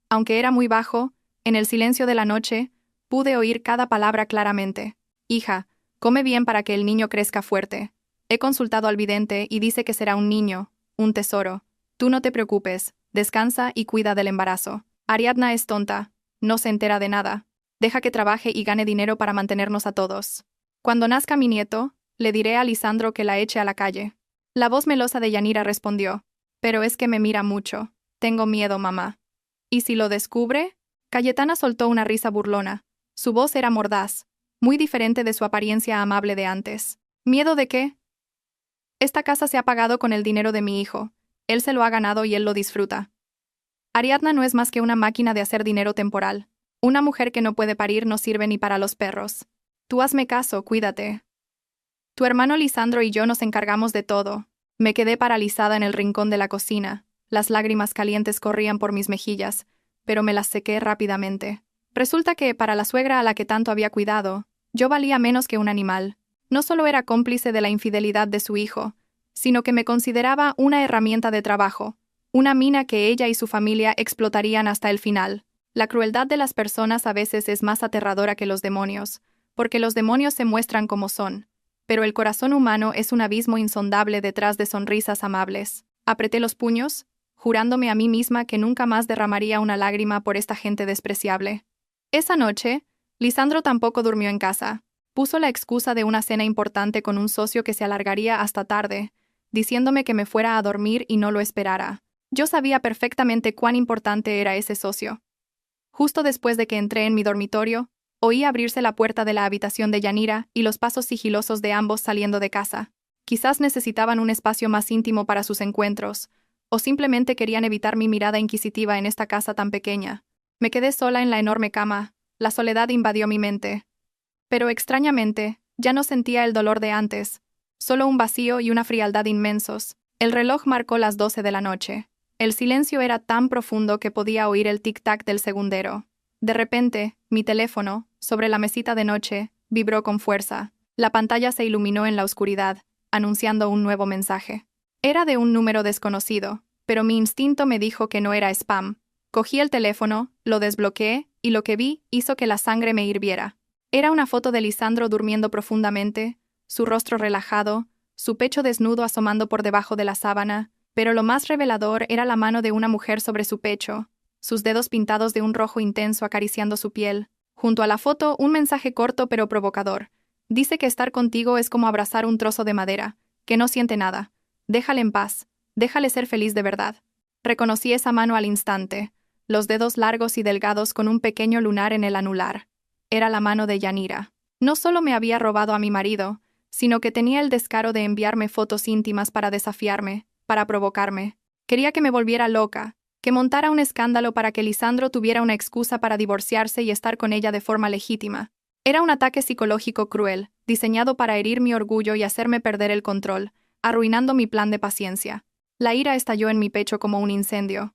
Aunque era muy bajo, en el silencio de la noche, pude oír cada palabra claramente. Hija, come bien para que el niño crezca fuerte. He consultado al vidente y dice que será un niño, un tesoro. Tú no te preocupes, descansa y cuida del embarazo. Ariadna es tonta, no se entera de nada. Deja que trabaje y gane dinero para mantenernos a todos. Cuando nazca mi nieto, le diré a Lisandro que la eche a la calle. La voz melosa de Yanira respondió. Pero es que me mira mucho. Tengo miedo, mamá. ¿Y si lo descubre? Cayetana soltó una risa burlona. Su voz era mordaz, muy diferente de su apariencia amable de antes. ¿Miedo de qué? Esta casa se ha pagado con el dinero de mi hijo. Él se lo ha ganado y él lo disfruta. Ariadna no es más que una máquina de hacer dinero temporal. Una mujer que no puede parir no sirve ni para los perros. Tú hazme caso, cuídate. Tu hermano Lisandro y yo nos encargamos de todo. Me quedé paralizada en el rincón de la cocina. Las lágrimas calientes corrían por mis mejillas, pero me las sequé rápidamente. Resulta que, para la suegra a la que tanto había cuidado, yo valía menos que un animal. No solo era cómplice de la infidelidad de su hijo, sino que me consideraba una herramienta de trabajo, una mina que ella y su familia explotarían hasta el final. La crueldad de las personas a veces es más aterradora que los demonios, porque los demonios se muestran como son, pero el corazón humano es un abismo insondable detrás de sonrisas amables. Apreté los puños, jurándome a mí misma que nunca más derramaría una lágrima por esta gente despreciable. Esa noche, Lisandro tampoco durmió en casa. Puso la excusa de una cena importante con un socio que se alargaría hasta tarde, diciéndome que me fuera a dormir y no lo esperara. Yo sabía perfectamente cuán importante era ese socio. Justo después de que entré en mi dormitorio, oí abrirse la puerta de la habitación de Yanira y los pasos sigilosos de ambos saliendo de casa. Quizás necesitaban un espacio más íntimo para sus encuentros, o simplemente querían evitar mi mirada inquisitiva en esta casa tan pequeña. Me quedé sola en la enorme cama, la soledad invadió mi mente. Pero extrañamente, ya no sentía el dolor de antes, solo un vacío y una frialdad inmensos. El reloj marcó las 12 de la noche. El silencio era tan profundo que podía oír el tic-tac del segundero. De repente, mi teléfono, sobre la mesita de noche, vibró con fuerza. La pantalla se iluminó en la oscuridad, anunciando un nuevo mensaje. Era de un número desconocido, pero mi instinto me dijo que no era spam. Cogí el teléfono, lo desbloqueé, y lo que vi hizo que la sangre me hirviera. Era una foto de Lisandro durmiendo profundamente, su rostro relajado, su pecho desnudo asomando por debajo de la sábana, pero lo más revelador era la mano de una mujer sobre su pecho, sus dedos pintados de un rojo intenso acariciando su piel. Junto a la foto, un mensaje corto pero provocador. Dice que estar contigo es como abrazar un trozo de madera, que no siente nada. Déjale en paz, déjale ser feliz de verdad. Reconocí esa mano al instante, los dedos largos y delgados con un pequeño lunar en el anular. Era la mano de Yanira. No solo me había robado a mi marido, sino que tenía el descaro de enviarme fotos íntimas para desafiarme, para provocarme. Quería que me volviera loca, que montara un escándalo para que Lisandro tuviera una excusa para divorciarse y estar con ella de forma legítima. Era un ataque psicológico cruel, diseñado para herir mi orgullo y hacerme perder el control, arruinando mi plan de paciencia. La ira estalló en mi pecho como un incendio.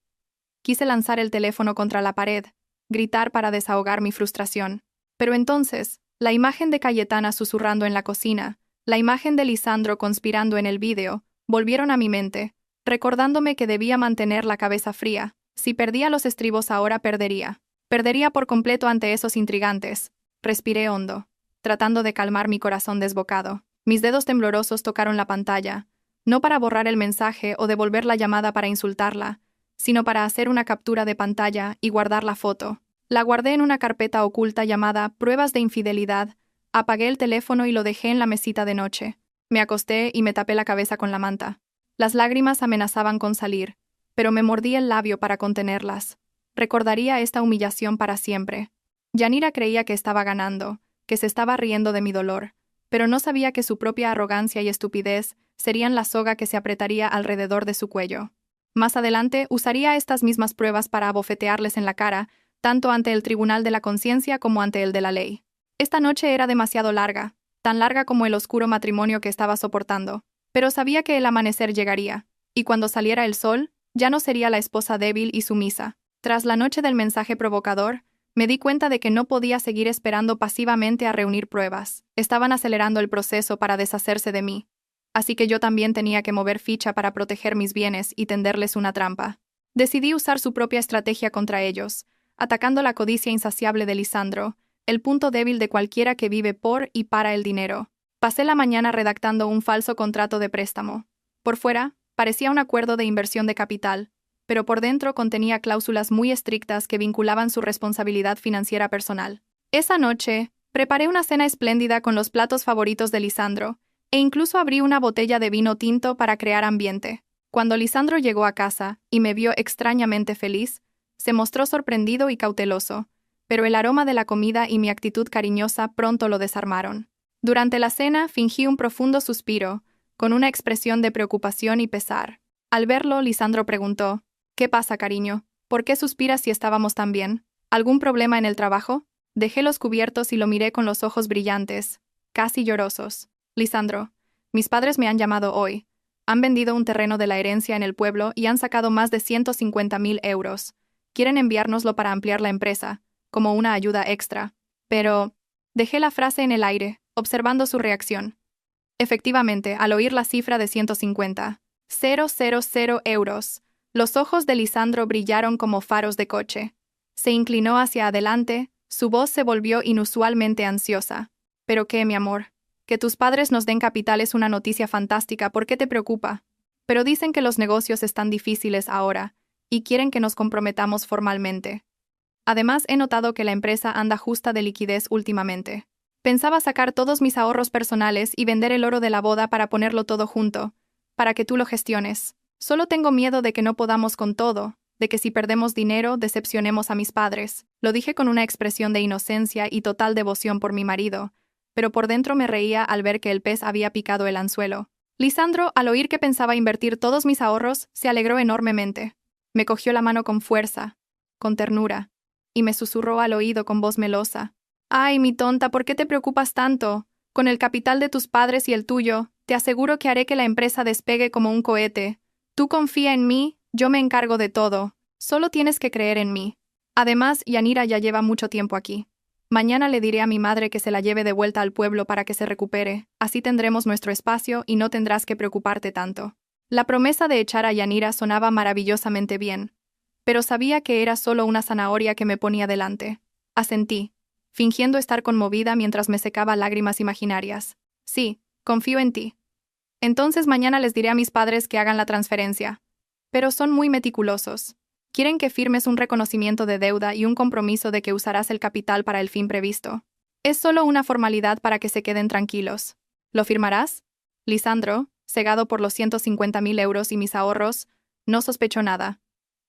Quise lanzar el teléfono contra la pared, gritar para desahogar mi frustración. Pero entonces, la imagen de Cayetana susurrando en la cocina, la imagen de Lisandro conspirando en el vídeo, volvieron a mi mente, recordándome que debía mantener la cabeza fría. Si perdía los estribos ahora perdería. Perdería por completo ante esos intrigantes. Respiré hondo, tratando de calmar mi corazón desbocado. Mis dedos temblorosos tocaron la pantalla, no para borrar el mensaje o devolver la llamada para insultarla, sino para hacer una captura de pantalla y guardar la foto. La guardé en una carpeta oculta llamada Pruebas de infidelidad, apagué el teléfono y lo dejé en la mesita de noche. Me acosté y me tapé la cabeza con la manta. Las lágrimas amenazaban con salir, pero me mordí el labio para contenerlas. Recordaría esta humillación para siempre. Yanira creía que estaba ganando, que se estaba riendo de mi dolor, pero no sabía que su propia arrogancia y estupidez serían la soga que se apretaría alrededor de su cuello. Más adelante usaría estas mismas pruebas para abofetearles en la cara, tanto ante el tribunal de la conciencia como ante el de la ley. Esta noche era demasiado larga, tan larga como el oscuro matrimonio que estaba soportando, pero sabía que el amanecer llegaría, y cuando saliera el sol, ya no sería la esposa débil y sumisa. Tras la noche del mensaje provocador, me di cuenta de que no podía seguir esperando pasivamente a reunir pruebas. Estaban acelerando el proceso para deshacerse de mí. Así que yo también tenía que mover ficha para proteger mis bienes y tenderles una trampa. Decidí usar su propia estrategia contra ellos, atacando la codicia insaciable de Lisandro, el punto débil de cualquiera que vive por y para el dinero. Pasé la mañana redactando un falso contrato de préstamo. Por fuera, parecía un acuerdo de inversión de capital, pero por dentro contenía cláusulas muy estrictas que vinculaban su responsabilidad financiera personal. Esa noche, preparé una cena espléndida con los platos favoritos de Lisandro, e incluso abrí una botella de vino tinto para crear ambiente. Cuando Lisandro llegó a casa y me vio extrañamente feliz, se mostró sorprendido y cauteloso, pero el aroma de la comida y mi actitud cariñosa pronto lo desarmaron. Durante la cena fingí un profundo suspiro, con una expresión de preocupación y pesar. Al verlo, Lisandro preguntó: «¿Qué pasa, cariño? ¿Por qué suspiras si estábamos tan bien? ¿Algún problema en el trabajo?» Dejé los cubiertos y lo miré con los ojos brillantes, casi llorosos. «Lisandro, mis padres me han llamado hoy. Han vendido un terreno de la herencia en el pueblo y han sacado más de 150.000 euros. Quieren enviárnoslo para ampliar la empresa, como una ayuda extra. Pero…» Dejé la frase en el aire, observando su reacción. Efectivamente, al oír la cifra de 150.000 euros, los ojos de Lisandro brillaron como faros de coche. Se inclinó hacia adelante, su voz se volvió inusualmente ansiosa. «¿Pero qué, mi amor? Que tus padres nos den capital es una noticia fantástica, ¿por qué te preocupa? Pero dicen que los negocios están difíciles ahora, y quieren que nos comprometamos formalmente. Además, he notado que la empresa anda justa de liquidez últimamente. Pensaba sacar todos mis ahorros personales y vender el oro de la boda para ponerlo todo junto, para que tú lo gestiones. Solo tengo miedo de que no podamos con todo, de que si perdemos dinero decepcionemos a mis padres». Lo dije con una expresión de inocencia y total devoción por mi marido, pero por dentro me reía al ver que el pez había picado el anzuelo. Lisandro, al oír que pensaba invertir todos mis ahorros, se alegró enormemente. Me cogió la mano con fuerza, con ternura, y me susurró al oído con voz melosa: «Ay, mi tonta, ¿por qué te preocupas tanto? Con el capital de tus padres y el tuyo, te aseguro que haré que la empresa despegue como un cohete. Tú confía en mí, yo me encargo de todo. Solo tienes que creer en mí. Además, Yanira ya lleva mucho tiempo aquí. Mañana le diré a mi madre que se la lleve de vuelta al pueblo para que se recupere, así tendremos nuestro espacio y no tendrás que preocuparte tanto». La promesa de echar a Yanira sonaba maravillosamente bien, pero sabía que era solo una zanahoria que me ponía delante. Asentí, fingiendo estar conmovida mientras me secaba lágrimas imaginarias. «Sí, confío en ti. Entonces mañana les diré a mis padres que hagan la transferencia. Pero son muy meticulosos. Quieren que firmes un reconocimiento de deuda y un compromiso de que usarás el capital para el fin previsto. Es solo una formalidad para que se queden tranquilos. ¿Lo firmarás?» Lisandro, cegado por los 150.000 euros y mis ahorros, no sospechó nada.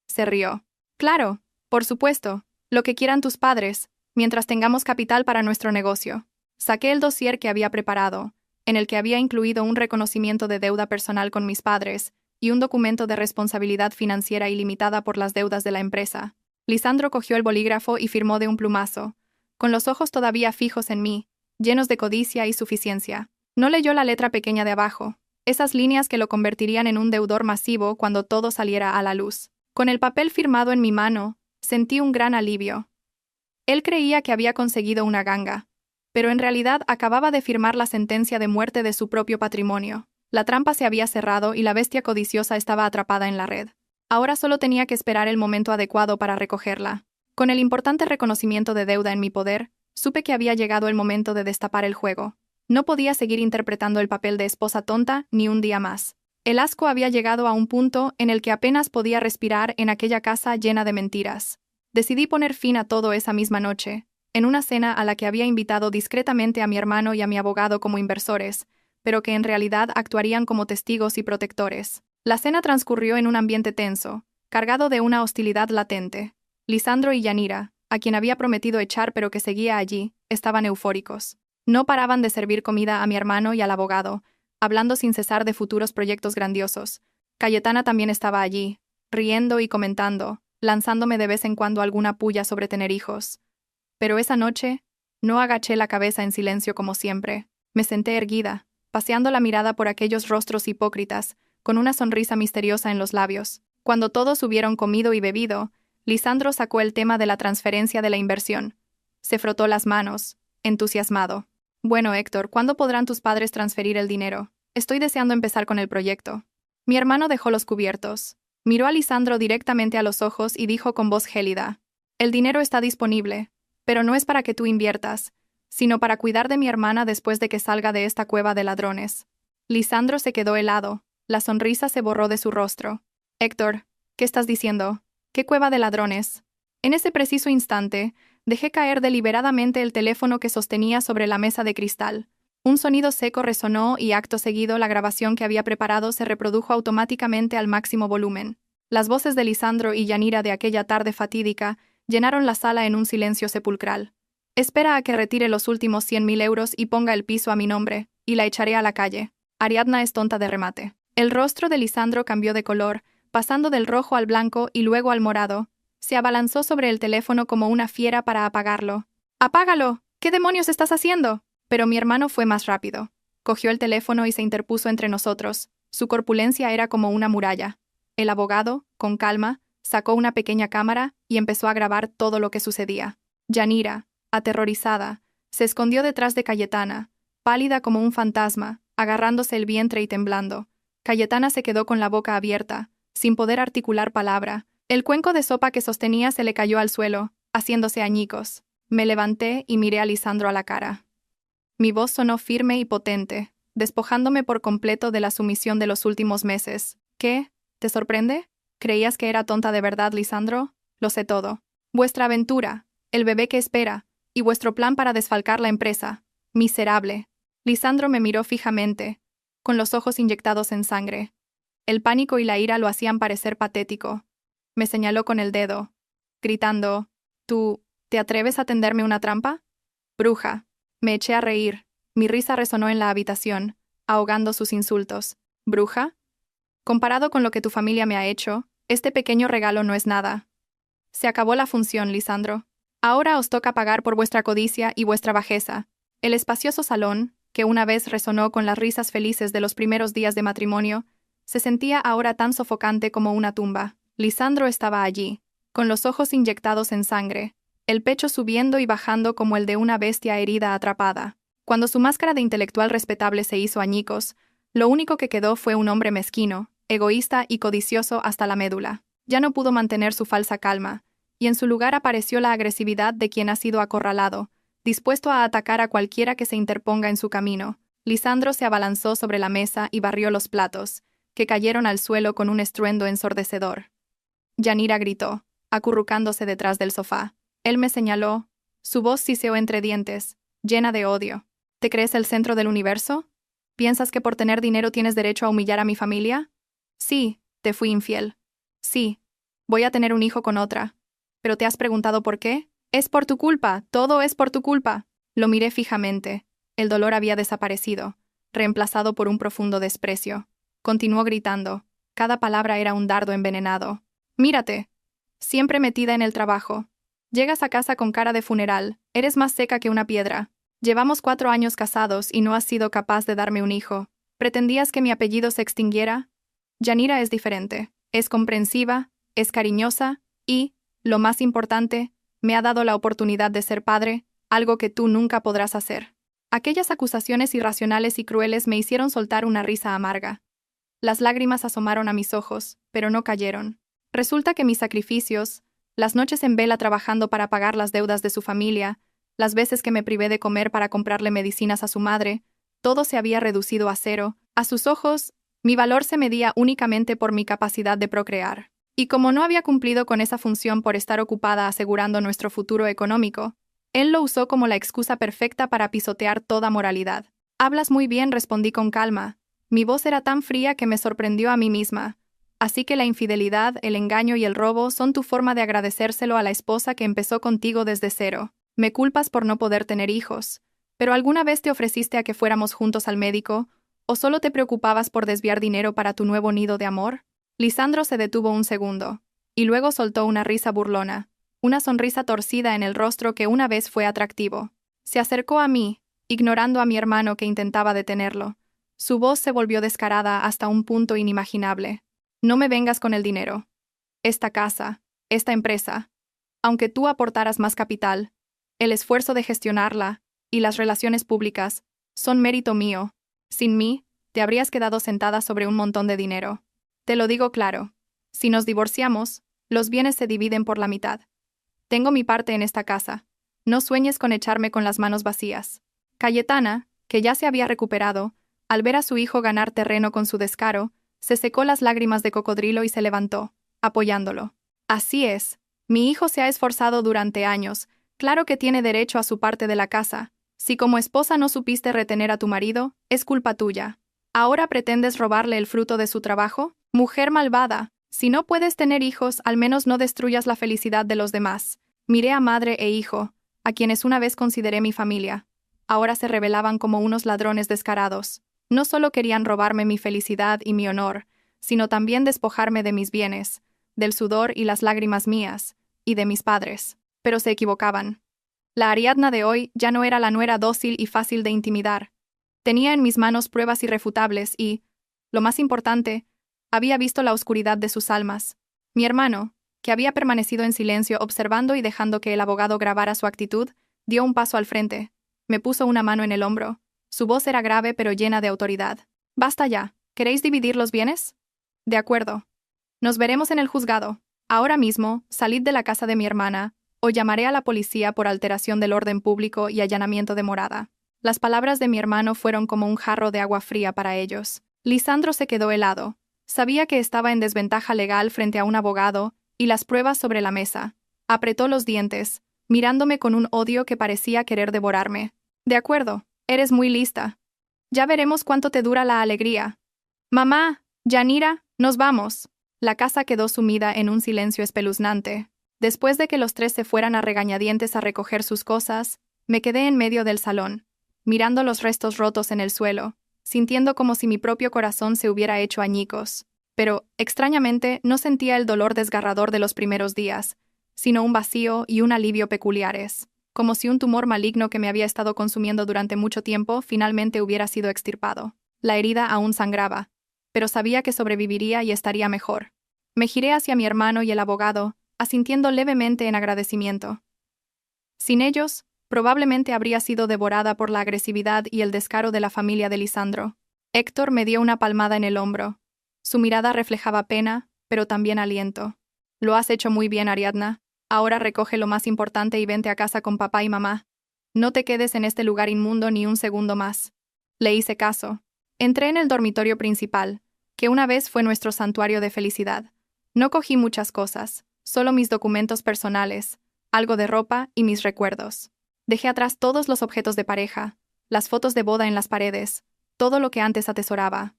Se rió. «Claro, por supuesto, lo que quieran tus padres, mientras tengamos capital para nuestro negocio». Saqué el dossier que había preparado, en el que había incluido un reconocimiento de deuda personal con mis padres y un documento de responsabilidad financiera ilimitada por las deudas de la empresa. Lisandro cogió el bolígrafo y firmó de un plumazo, con los ojos todavía fijos en mí, llenos de codicia y suficiencia. No leyó la letra pequeña de abajo, Esas líneas que lo convertirían en un deudor masivo cuando todo saliera a la luz. Con el papel firmado en mi mano, sentí un gran alivio. Él creía que había conseguido una ganga, pero en realidad acababa de firmar la sentencia de muerte de su propio patrimonio. La trampa se había cerrado y la bestia codiciosa estaba atrapada en la red. Ahora solo tenía que esperar el momento adecuado para recogerla. Con el importante reconocimiento de deuda en mi poder, supe que había llegado el momento de destapar el juego. No podía seguir interpretando el papel de esposa tonta ni un día más. El asco había llegado a un punto en el que apenas podía respirar en aquella casa llena de mentiras. Decidí poner fin a todo esa misma noche, en una cena a la que había invitado discretamente a mi hermano y a mi abogado como inversores, pero que en realidad actuarían como testigos y protectores. La cena transcurrió en un ambiente tenso, cargado de una hostilidad latente. Lisandro y Yanira, a quien había prometido echar pero que seguía allí, estaban eufóricos. No paraban de servir comida a mi hermano y al abogado, hablando sin cesar de futuros proyectos grandiosos. Cayetana también estaba allí, riendo y comentando, lanzándome de vez en cuando alguna pulla sobre tener hijos. Pero esa noche, no agaché la cabeza en silencio como siempre. Me senté erguida, paseando la mirada por aquellos rostros hipócritas, con una sonrisa misteriosa en los labios. Cuando todos hubieron comido y bebido, Lisandro sacó el tema de la transferencia de la inversión. Se frotó las manos, entusiasmado. Bueno, Héctor, ¿cuándo podrán tus padres transferir el dinero? Estoy deseando empezar con el proyecto. Mi hermano dejó los cubiertos. Miró a Lisandro directamente a los ojos y dijo con voz gélida: el dinero está disponible, pero no es para que tú inviertas, sino para cuidar de mi hermana después de que salga de esta cueva de ladrones. Lisandro se quedó helado, la sonrisa se borró de su rostro. Héctor, ¿qué estás diciendo? ¿Qué cueva de ladrones? En ese preciso instante, dejé caer deliberadamente el teléfono que sostenía sobre la mesa de cristal. Un sonido seco resonó y acto seguido la grabación que había preparado se reprodujo automáticamente al máximo volumen. Las voces de Lisandro y Yanira de aquella tarde fatídica llenaron la sala en un silencio sepulcral. Espera a que retire los últimos 100.000 euros y ponga el piso a mi nombre, y la echaré a la calle. Ariadna es tonta de remate. El rostro de Lisandro cambió de color, pasando del rojo al blanco y luego al morado. Se abalanzó sobre el teléfono como una fiera para apagarlo. ¡Apágalo! ¿Qué demonios estás haciendo? Pero mi hermano fue más rápido. Cogió el teléfono y se interpuso entre nosotros. Su corpulencia era como una muralla. El abogado, con calma, sacó una pequeña cámara y empezó a grabar todo lo que sucedía. Yanira, aterrorizada, se escondió detrás de Cayetana, pálida como un fantasma, agarrándose el vientre y temblando. Cayetana se quedó con la boca abierta, sin poder articular palabra. El cuenco de sopa que sostenía se le cayó al suelo, haciéndose añicos. Me levanté y miré a Lisandro a la cara. Mi voz sonó firme y potente, despojándome por completo de la sumisión de los últimos meses. ¿Qué? ¿Te sorprende? ¿Creías que era tonta de verdad, Lisandro? Lo sé todo. Vuestra aventura, el bebé que espera, y vuestro plan para desfalcar la empresa. Miserable. Lisandro me miró fijamente, con los ojos inyectados en sangre. El pánico y la ira lo hacían parecer patético. Me señaló con el dedo, gritando: ¿Tú, te atreves a tenderme una trampa? Bruja. Me eché a reír. Mi risa resonó en la habitación, ahogando sus insultos. ¿Bruja? Comparado con lo que tu familia me ha hecho, este pequeño regalo no es nada. Se acabó la función, Lisandro. Ahora os toca pagar por vuestra codicia y vuestra bajeza. El espacioso salón, que una vez resonó con las risas felices de los primeros días de matrimonio, se sentía ahora tan sofocante como una tumba. Lisandro estaba allí, con los ojos inyectados en sangre, el pecho subiendo y bajando como el de una bestia herida atrapada. Cuando su máscara de intelectual respetable se hizo añicos, lo único que quedó fue un hombre mezquino, egoísta y codicioso hasta la médula. Ya no pudo mantener su falsa calma, y en su lugar apareció la agresividad de quien ha sido acorralado, dispuesto a atacar a cualquiera que se interponga en su camino. Lisandro se abalanzó sobre la mesa y barrió los platos, que cayeron al suelo con un estruendo ensordecedor. Yanira gritó, acurrucándose detrás del sofá. Él me señaló. Su voz siseó entre dientes, llena de odio. ¿Te crees el centro del universo? ¿Piensas que por tener dinero tienes derecho a humillar a mi familia? Sí, te fui infiel. Sí, voy a tener un hijo con otra. ¿Pero te has preguntado por qué? Es por tu culpa, todo es por tu culpa. Lo miré fijamente. El dolor había desaparecido, reemplazado por un profundo desprecio. Continuó gritando. Cada palabra era un dardo envenenado. Mírate. Siempre metida en el trabajo. Llegas a casa con cara de funeral, eres más seca que una piedra. Llevamos 4 años casados y no has sido capaz de darme un hijo. ¿Pretendías que mi apellido se extinguiera? Yanira es diferente. Es comprensiva, es cariñosa y, lo más importante, me ha dado la oportunidad de ser padre, algo que tú nunca podrás hacer. Aquellas acusaciones irracionales y crueles me hicieron soltar una risa amarga. Las lágrimas asomaron a mis ojos, pero no cayeron. Resulta que mis sacrificios, las noches en vela trabajando para pagar las deudas de su familia, las veces que me privé de comer para comprarle medicinas a su madre, todo se había reducido a cero. A sus ojos, mi valor se medía únicamente por mi capacidad de procrear. Y como no había cumplido con esa función por estar ocupada asegurando nuestro futuro económico, él lo usó como la excusa perfecta para pisotear toda moralidad. Hablas muy bien, respondí con calma. Mi voz era tan fría que me sorprendió a mí misma. Así que la infidelidad, el engaño y el robo son tu forma de agradecérselo a la esposa que empezó contigo desde cero. Me culpas por no poder tener hijos. ¿Pero alguna vez te ofreciste a que fuéramos juntos al médico? ¿O solo te preocupabas por desviar dinero para tu nuevo nido de amor? Lisandro se detuvo un segundo, y luego soltó una risa burlona, una sonrisa torcida en el rostro que una vez fue atractivo. Se acercó a mí, ignorando a mi hermano que intentaba detenerlo. Su voz se volvió descarada hasta un punto inimaginable. No me vengas con el dinero. Esta casa, esta empresa, aunque tú aportaras más capital, el esfuerzo de gestionarla y las relaciones públicas son mérito mío. Sin mí, te habrías quedado sentada sobre un montón de dinero. Te lo digo claro. Si nos divorciamos, los bienes se dividen por la mitad. Tengo mi parte en esta casa. No sueñes con echarme con las manos vacías. Cayetana, que ya se había recuperado, al ver a su hijo ganar terreno con su descaro, se secó las lágrimas de cocodrilo y se levantó, apoyándolo. Así es. Mi hijo se ha esforzado durante años. Claro que tiene derecho a su parte de la casa. Si como esposa no supiste retener a tu marido, es culpa tuya. ¿Ahora pretendes robarle el fruto de su trabajo? Mujer malvada, si no puedes tener hijos, al menos no destruyas la felicidad de los demás. Miré a madre e hijo, a quienes una vez consideré mi familia. Ahora se revelaban como unos ladrones descarados. No solo querían robarme mi felicidad y mi honor, sino también despojarme de mis bienes, del sudor y las lágrimas mías, y de mis padres. Pero se equivocaban. La Ariadna de hoy ya no era la nuera dócil y fácil de intimidar. Tenía en mis manos pruebas irrefutables y, lo más importante, había visto la oscuridad de sus almas. Mi hermano, que había permanecido en silencio observando y dejando que el abogado grabara su actitud, dio un paso al frente. Me puso una mano en el hombro. Su voz era grave pero llena de autoridad. «Basta ya. ¿Queréis dividir los bienes?» «De acuerdo. Nos veremos en el juzgado. Ahora mismo, salid de la casa de mi hermana, o llamaré a la policía por alteración del orden público y allanamiento de morada». Las palabras de mi hermano fueron como un jarro de agua fría para ellos. Lisandro se quedó helado. Sabía que estaba en desventaja legal frente a un abogado, y las pruebas sobre la mesa. Apretó los dientes, mirándome con un odio que parecía querer devorarme. «De acuerdo, eres muy lista. Ya veremos cuánto te dura la alegría». «Mamá, Yanira, nos vamos». La casa quedó sumida en un silencio espeluznante. Después de que los tres se fueran a regañadientes a recoger sus cosas, me quedé en medio del salón, mirando los restos rotos en el suelo, sintiendo como si mi propio corazón se hubiera hecho añicos. Pero, extrañamente, no sentía el dolor desgarrador de los primeros días, sino un vacío y un alivio peculiares, como si un tumor maligno que me había estado consumiendo durante mucho tiempo finalmente hubiera sido extirpado. La herida aún sangraba, pero sabía que sobreviviría y estaría mejor. Me giré hacia mi hermano y el abogado, asintiendo levemente en agradecimiento. Sin ellos, probablemente habría sido devorada por la agresividad y el descaro de la familia de Lisandro. Héctor me dio una palmada en el hombro. Su mirada reflejaba pena, pero también aliento. «Lo has hecho muy bien, Ariadna. Ahora recoge lo más importante y vente a casa con papá y mamá. No te quedes en este lugar inmundo ni un segundo más». Le hice caso. Entré en el dormitorio principal, que una vez fue nuestro santuario de felicidad. No cogí muchas cosas, solo mis documentos personales, algo de ropa y mis recuerdos. Dejé atrás todos los objetos de pareja, las fotos de boda en las paredes, todo lo que antes atesoraba.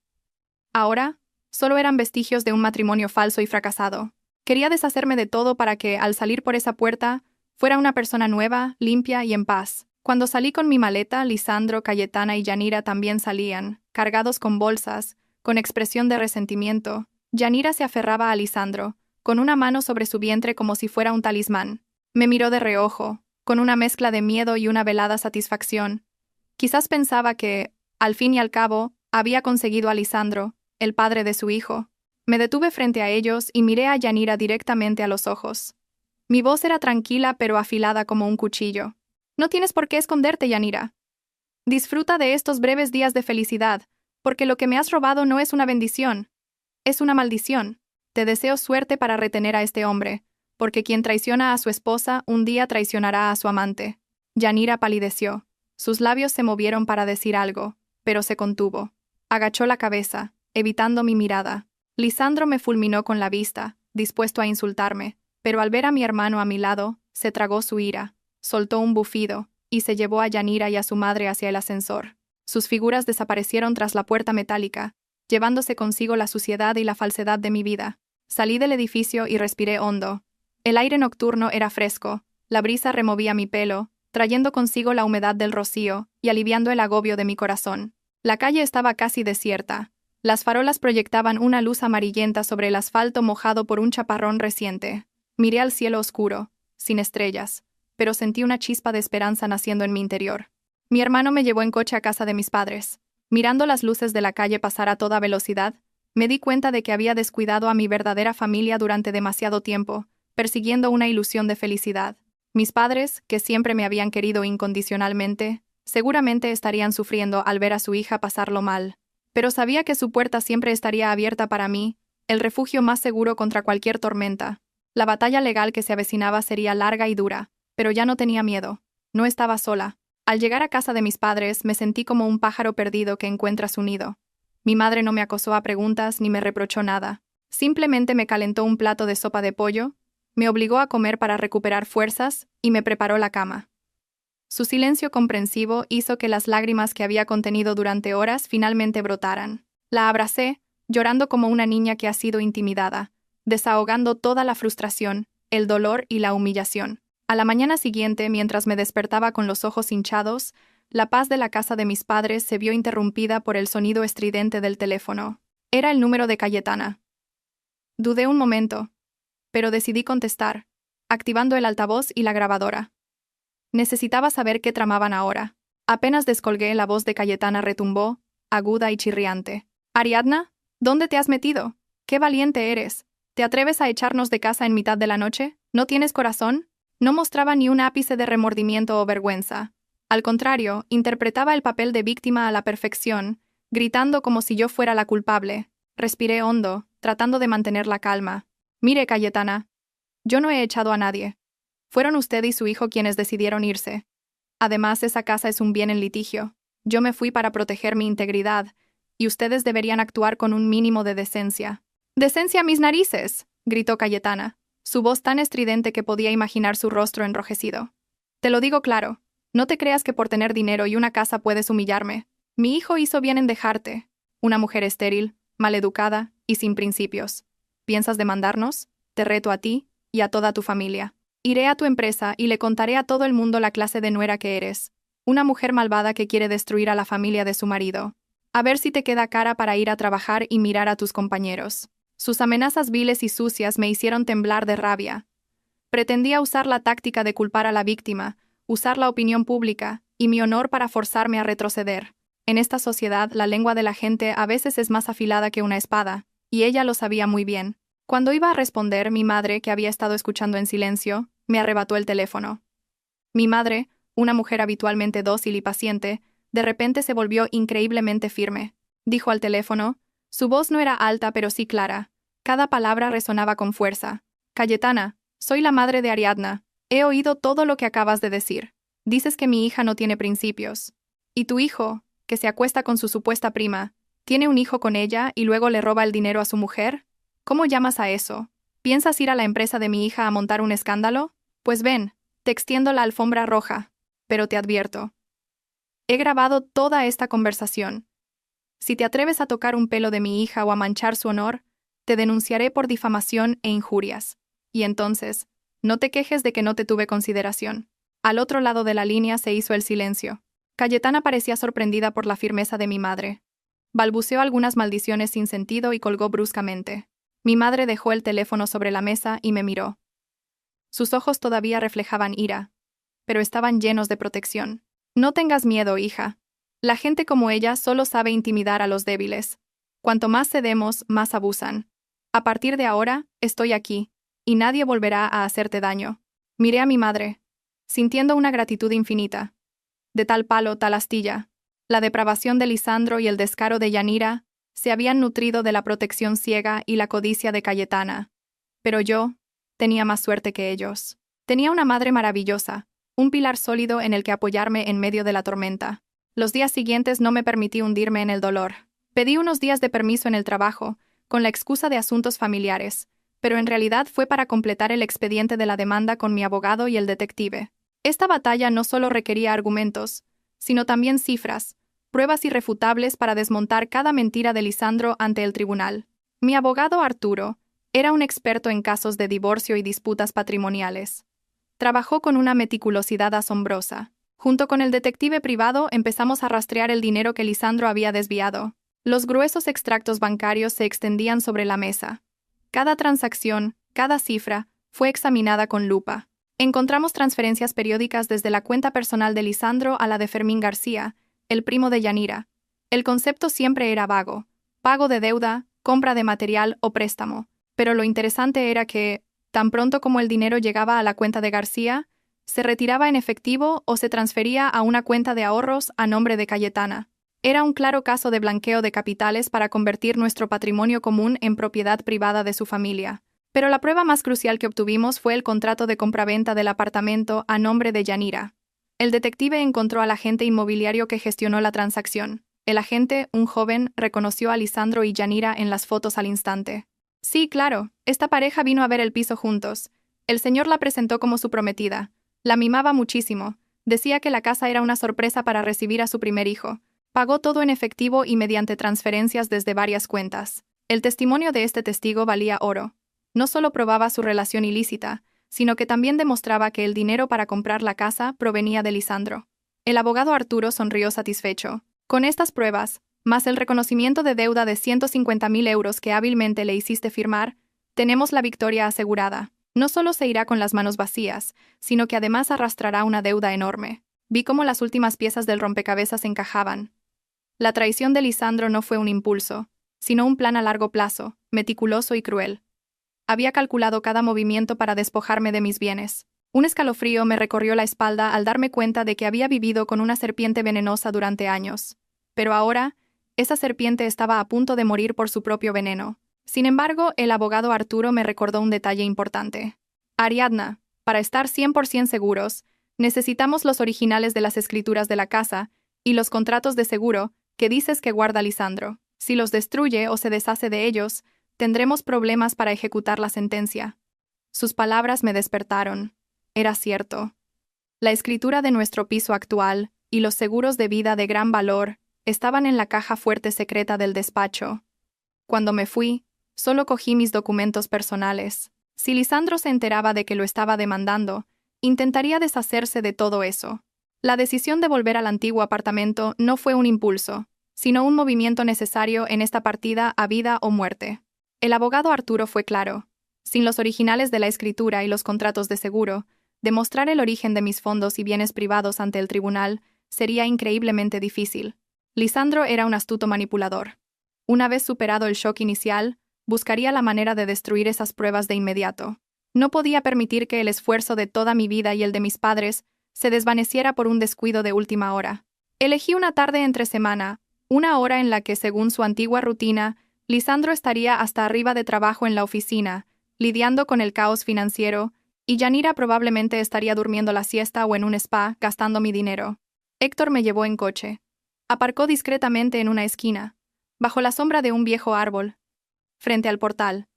Ahora, solo eran vestigios de un matrimonio falso y fracasado. Quería deshacerme de todo para que, al salir por esa puerta, fuera una persona nueva, limpia y en paz. Cuando salí con mi maleta, Lisandro, Cayetana y Yanira también salían, cargados con bolsas, con expresión de resentimiento. Yanira se aferraba a Lisandro, con una mano sobre su vientre como si fuera un talismán. Me miró de reojo, con una mezcla de miedo y una velada satisfacción. Quizás pensaba que, al fin y al cabo, Había conseguido a Lisandro, el padre de su hijo. Me detuve frente a ellos y miré a Yanira directamente a los ojos. Mi voz era tranquila pero afilada como un cuchillo. No tienes por qué esconderte, Yanira. Disfruta de estos breves días de felicidad, porque lo que me has robado no es una bendición. Es una maldición. Te deseo suerte para retener a este hombre, porque quien traiciona a su esposa un día traicionará a su amante. Yanira palideció. Sus labios se movieron para decir algo, pero se contuvo. Agachó la cabeza, evitando mi mirada. Lisandro me fulminó con la vista, dispuesto a insultarme, pero al ver a mi hermano a mi lado, se tragó su ira, soltó un bufido, y se llevó a Yanira y a su madre hacia el ascensor. Sus figuras desaparecieron tras la puerta metálica, llevándose consigo la suciedad y la falsedad de mi vida. Salí del edificio y respiré hondo. El aire nocturno era fresco, la brisa removía mi pelo, trayendo consigo la humedad del rocío y aliviando el agobio de mi corazón. La calle estaba casi desierta. Las farolas proyectaban una luz amarillenta sobre el asfalto mojado por un chaparrón reciente. Miré al cielo oscuro, sin estrellas, pero sentí una chispa de esperanza naciendo en mi interior. Mi hermano me llevó en coche a casa de mis padres. Mirando las luces de la calle pasar a toda velocidad, me di cuenta de que había descuidado a mi verdadera familia durante demasiado tiempo, persiguiendo una ilusión de felicidad. Mis padres, que siempre me habían querido incondicionalmente, seguramente estarían sufriendo al ver a su hija pasarlo mal. Pero sabía que su puerta siempre estaría abierta para mí, el refugio más seguro contra cualquier tormenta. La batalla legal que se avecinaba sería larga y dura, pero ya no tenía miedo. No estaba sola. Al llegar a casa de mis padres, me sentí como un pájaro perdido que encuentra su nido. Mi madre no me acosó a preguntas ni me reprochó nada. Simplemente me calentó un plato de sopa de pollo, me obligó a comer para recuperar fuerzas y me preparó la cama. Su silencio comprensivo hizo que las lágrimas que había contenido durante horas finalmente brotaran. La abracé, llorando como una niña que ha sido intimidada, desahogando toda la frustración, el dolor y la humillación. A la mañana siguiente, mientras me despertaba con los ojos hinchados, la paz de la casa de mis padres se vio interrumpida por el sonido estridente del teléfono. Era el número de Cayetana. Dudé un momento, pero decidí contestar, activando el altavoz y la grabadora. Necesitaba saber qué tramaban ahora. Apenas descolgué, la voz de Cayetana retumbó, aguda y chirriante. «Ariadna, ¿dónde te has metido? ¡Qué valiente eres! ¿Te atreves a echarnos de casa en mitad de la noche? ¿No tienes corazón?» No mostraba ni un ápice de remordimiento o vergüenza. Al contrario, interpretaba el papel de víctima a la perfección, gritando como si yo fuera la culpable. Respiré hondo, tratando de mantener la calma. «Mire, Cayetana, yo no he echado a nadie. Fueron usted y su hijo quienes decidieron irse. Además, esa casa es un bien en litigio. Yo me fui para proteger mi integridad, y ustedes deberían actuar con un mínimo de decencia». «¡Decencia a mis narices!», gritó Cayetana, su voz tan estridente que podía imaginar su rostro enrojecido. «Te lo digo claro, no te creas que por tener dinero y una casa puedes humillarme. Mi hijo hizo bien en dejarte. Una mujer estéril, maleducada y sin principios. ¿Piensas demandarnos? Te reto a ti y a toda tu familia. Iré a tu empresa y le contaré a todo el mundo la clase de nuera que eres. Una mujer malvada que quiere destruir a la familia de su marido. A ver si te queda cara para ir a trabajar y mirar a tus compañeros». Sus amenazas viles y sucias me hicieron temblar de rabia. Pretendía usar la táctica de culpar a la víctima, usar la opinión pública y mi honor para forzarme a retroceder. En esta sociedad, la lengua de la gente a veces es más afilada que una espada, y ella lo sabía muy bien. Cuando iba a responder, mi madre, que había estado escuchando en silencio, me arrebató el teléfono. Mi madre, una mujer habitualmente dócil y paciente, de repente se volvió increíblemente firme. Dijo al teléfono. Su voz no era alta pero sí clara. Cada palabra resonaba con fuerza. «Cayetana, soy la madre de Ariadna. He oído todo lo que acabas de decir. Dices que mi hija no tiene principios. ¿Y tu hijo, que se acuesta con su supuesta prima, tiene un hijo con ella y luego le roba el dinero a su mujer? ¿Cómo llamas a eso? ¿Piensas ir a la empresa de mi hija a montar un escándalo? Pues ven, te extiendo la alfombra roja. Pero te advierto. He grabado toda esta conversación. Si te atreves a tocar un pelo de mi hija o a manchar su honor, te denunciaré por difamación e injurias. Y entonces, no te quejes de que no te tuve consideración». Al otro lado de la línea se hizo el silencio. Cayetana parecía sorprendida por la firmeza de mi madre. Balbuceó algunas maldiciones sin sentido y colgó bruscamente. Mi madre dejó el teléfono sobre la mesa y me miró. Sus ojos todavía reflejaban ira, pero estaban llenos de protección. «No tengas miedo, hija. La gente como ella solo sabe intimidar a los débiles. Cuanto más cedemos, más abusan. A partir de ahora, estoy aquí, y nadie volverá a hacerte daño. Miré a mi madre, sintiendo una gratitud infinita. De tal palo, tal astilla. La depravación de Lisandro y el descaro de Yanira se habían nutrido de la protección ciega y la codicia de Cayetana. Pero yo tenía más suerte que ellos. Tenía una madre maravillosa, un pilar sólido en el que apoyarme en medio de la tormenta. Los días siguientes no me permití hundirme en el dolor. Pedí unos días de permiso en el trabajo, con la excusa de asuntos familiares, pero en realidad fue para completar el expediente de la demanda con mi abogado y el detective. Esta batalla no solo requería argumentos, sino también cifras, pruebas irrefutables para desmontar cada mentira de Lisandro ante el tribunal. Mi abogado Arturo era un experto en casos de divorcio y disputas patrimoniales. Trabajó con una meticulosidad asombrosa. Junto con el detective privado empezamos a rastrear el dinero que Lisandro había desviado. Los gruesos extractos bancarios se extendían sobre la mesa. Cada transacción, cada cifra, fue examinada con lupa. Encontramos transferencias periódicas desde la cuenta personal de Lisandro a la de Fermín García, el primo de Yanira. El concepto siempre era vago: pago de deuda, compra de material o préstamo. Pero lo interesante era que, tan pronto como el dinero llegaba a la cuenta de García, se retiraba en efectivo o se transfería a una cuenta de ahorros a nombre de Cayetana. Era un claro caso de blanqueo de capitales para convertir nuestro patrimonio común en propiedad privada de su familia. Pero la prueba más crucial que obtuvimos fue el contrato de compraventa del apartamento a nombre de Yanira. El detective encontró al agente inmobiliario que gestionó la transacción. El agente, un joven, reconoció a Lisandro y Yanira en las fotos al instante. Sí, claro, esta pareja vino a ver el piso juntos. El señor la presentó como su prometida. La mimaba muchísimo. Decía que la casa era una sorpresa para recibir a su primer hijo. Pagó todo en efectivo y mediante transferencias desde varias cuentas. El testimonio de este testigo valía oro. No solo probaba su relación ilícita, sino que también demostraba que el dinero para comprar la casa provenía de Lisandro. El abogado Arturo sonrió satisfecho. Con estas pruebas, más el reconocimiento de deuda de 150.000 euros que hábilmente le hiciste firmar, tenemos la victoria asegurada. No solo se irá con las manos vacías, sino que además arrastrará una deuda enorme. Vi cómo las últimas piezas del rompecabezas encajaban. La traición de Lisandro no fue un impulso, sino un plan a largo plazo, meticuloso y cruel. Había calculado cada movimiento para despojarme de mis bienes. Un escalofrío me recorrió la espalda al darme cuenta de que había vivido con una serpiente venenosa durante años. Pero ahora, esa serpiente estaba a punto de morir por su propio veneno. Sin embargo, el abogado Arturo me recordó un detalle importante. Ariadna, para estar 100% seguros, necesitamos los originales de las escrituras de la casa y los contratos de seguro que dices que guarda Lisandro. Si los destruye o se deshace de ellos, tendremos problemas para ejecutar la sentencia. Sus palabras me despertaron. Era cierto. La escritura de nuestro piso actual y los seguros de vida de gran valor estaban en la caja fuerte secreta del despacho. Cuando me fui, solo cogí mis documentos personales. Si Lisandro se enteraba de que lo estaba demandando, intentaría deshacerse de todo eso. La decisión de volver al antiguo apartamento no fue un impulso, sino un movimiento necesario en esta partida a vida o muerte. El abogado Arturo fue claro. Sin los originales de la escritura y los contratos de seguro, demostrar el origen de mis fondos y bienes privados ante el tribunal sería increíblemente difícil. Lisandro era un astuto manipulador. Una vez superado el shock inicial, buscaría la manera de destruir esas pruebas de inmediato. No podía permitir que el esfuerzo de toda mi vida y el de mis padres se desvaneciera por un descuido de última hora. Elegí una tarde entre semana, una hora en la que, según su antigua rutina, Lisandro estaría hasta arriba de trabajo en la oficina, lidiando con el caos financiero, y Yanira probablemente estaría durmiendo la siesta o en un spa, gastando mi dinero. Héctor me llevó en coche. Aparcó discretamente en una esquina, bajo la sombra de un viejo árbol, frente al portal.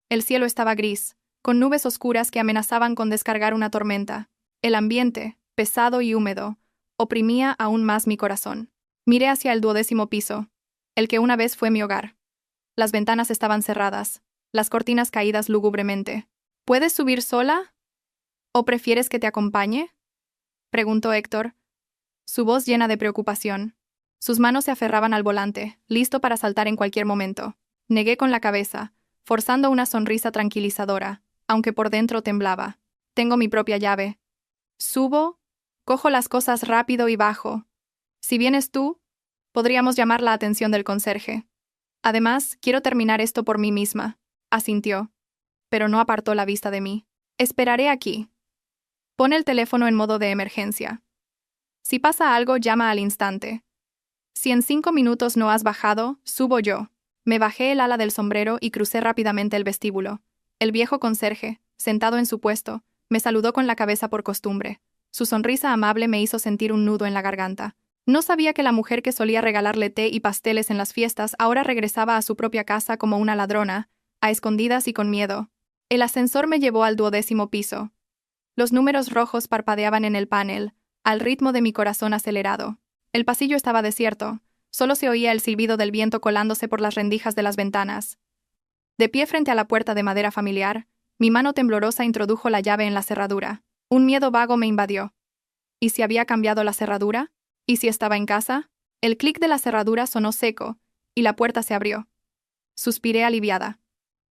El cielo estaba gris, con nubes oscuras que amenazaban con descargar una tormenta. El ambiente, pesado y húmedo, oprimía aún más mi corazón. Miré hacia el 12º piso, el que una vez fue mi hogar. Las ventanas estaban cerradas, las cortinas caídas lúgubremente. ¿Puedes subir sola? ¿O prefieres que te acompañe?, preguntó Héctor, su voz llena de preocupación. Sus manos se aferraban al volante, listo para saltar en cualquier momento. Negué con la cabeza, forzando una sonrisa tranquilizadora, aunque por dentro temblaba. Tengo mi propia llave. Subo, cojo las cosas rápido y bajo. Si vienes tú, Podríamos llamar la atención del conserje. Además, quiero terminar esto por mí misma. Asintió, pero no apartó la vista de mí. Esperaré aquí. Pon el teléfono en modo de emergencia. Si pasa algo, llama al instante. Si en 5 minutos no has bajado, subo yo. Me bajé el ala del sombrero y crucé rápidamente el vestíbulo. El viejo conserje, sentado en su puesto, me saludó con la cabeza por costumbre. Su sonrisa amable me hizo sentir un nudo en la garganta. No sabía que la mujer que solía regalarle té y pasteles en las fiestas ahora regresaba a su propia casa como una ladrona, a escondidas y con miedo. El ascensor me llevó al 12º piso. Los números rojos parpadeaban en el panel, al ritmo de mi corazón acelerado. El pasillo estaba desierto, solo se oía el silbido del viento colándose por las rendijas de las ventanas. De pie frente a la puerta de madera familiar, mi mano temblorosa introdujo la llave en la cerradura. Un miedo vago me invadió. ¿Y si había cambiado la cerradura? ¿Y si estaba en casa? El clic de la cerradura sonó seco, y la puerta se abrió. Suspiré aliviada.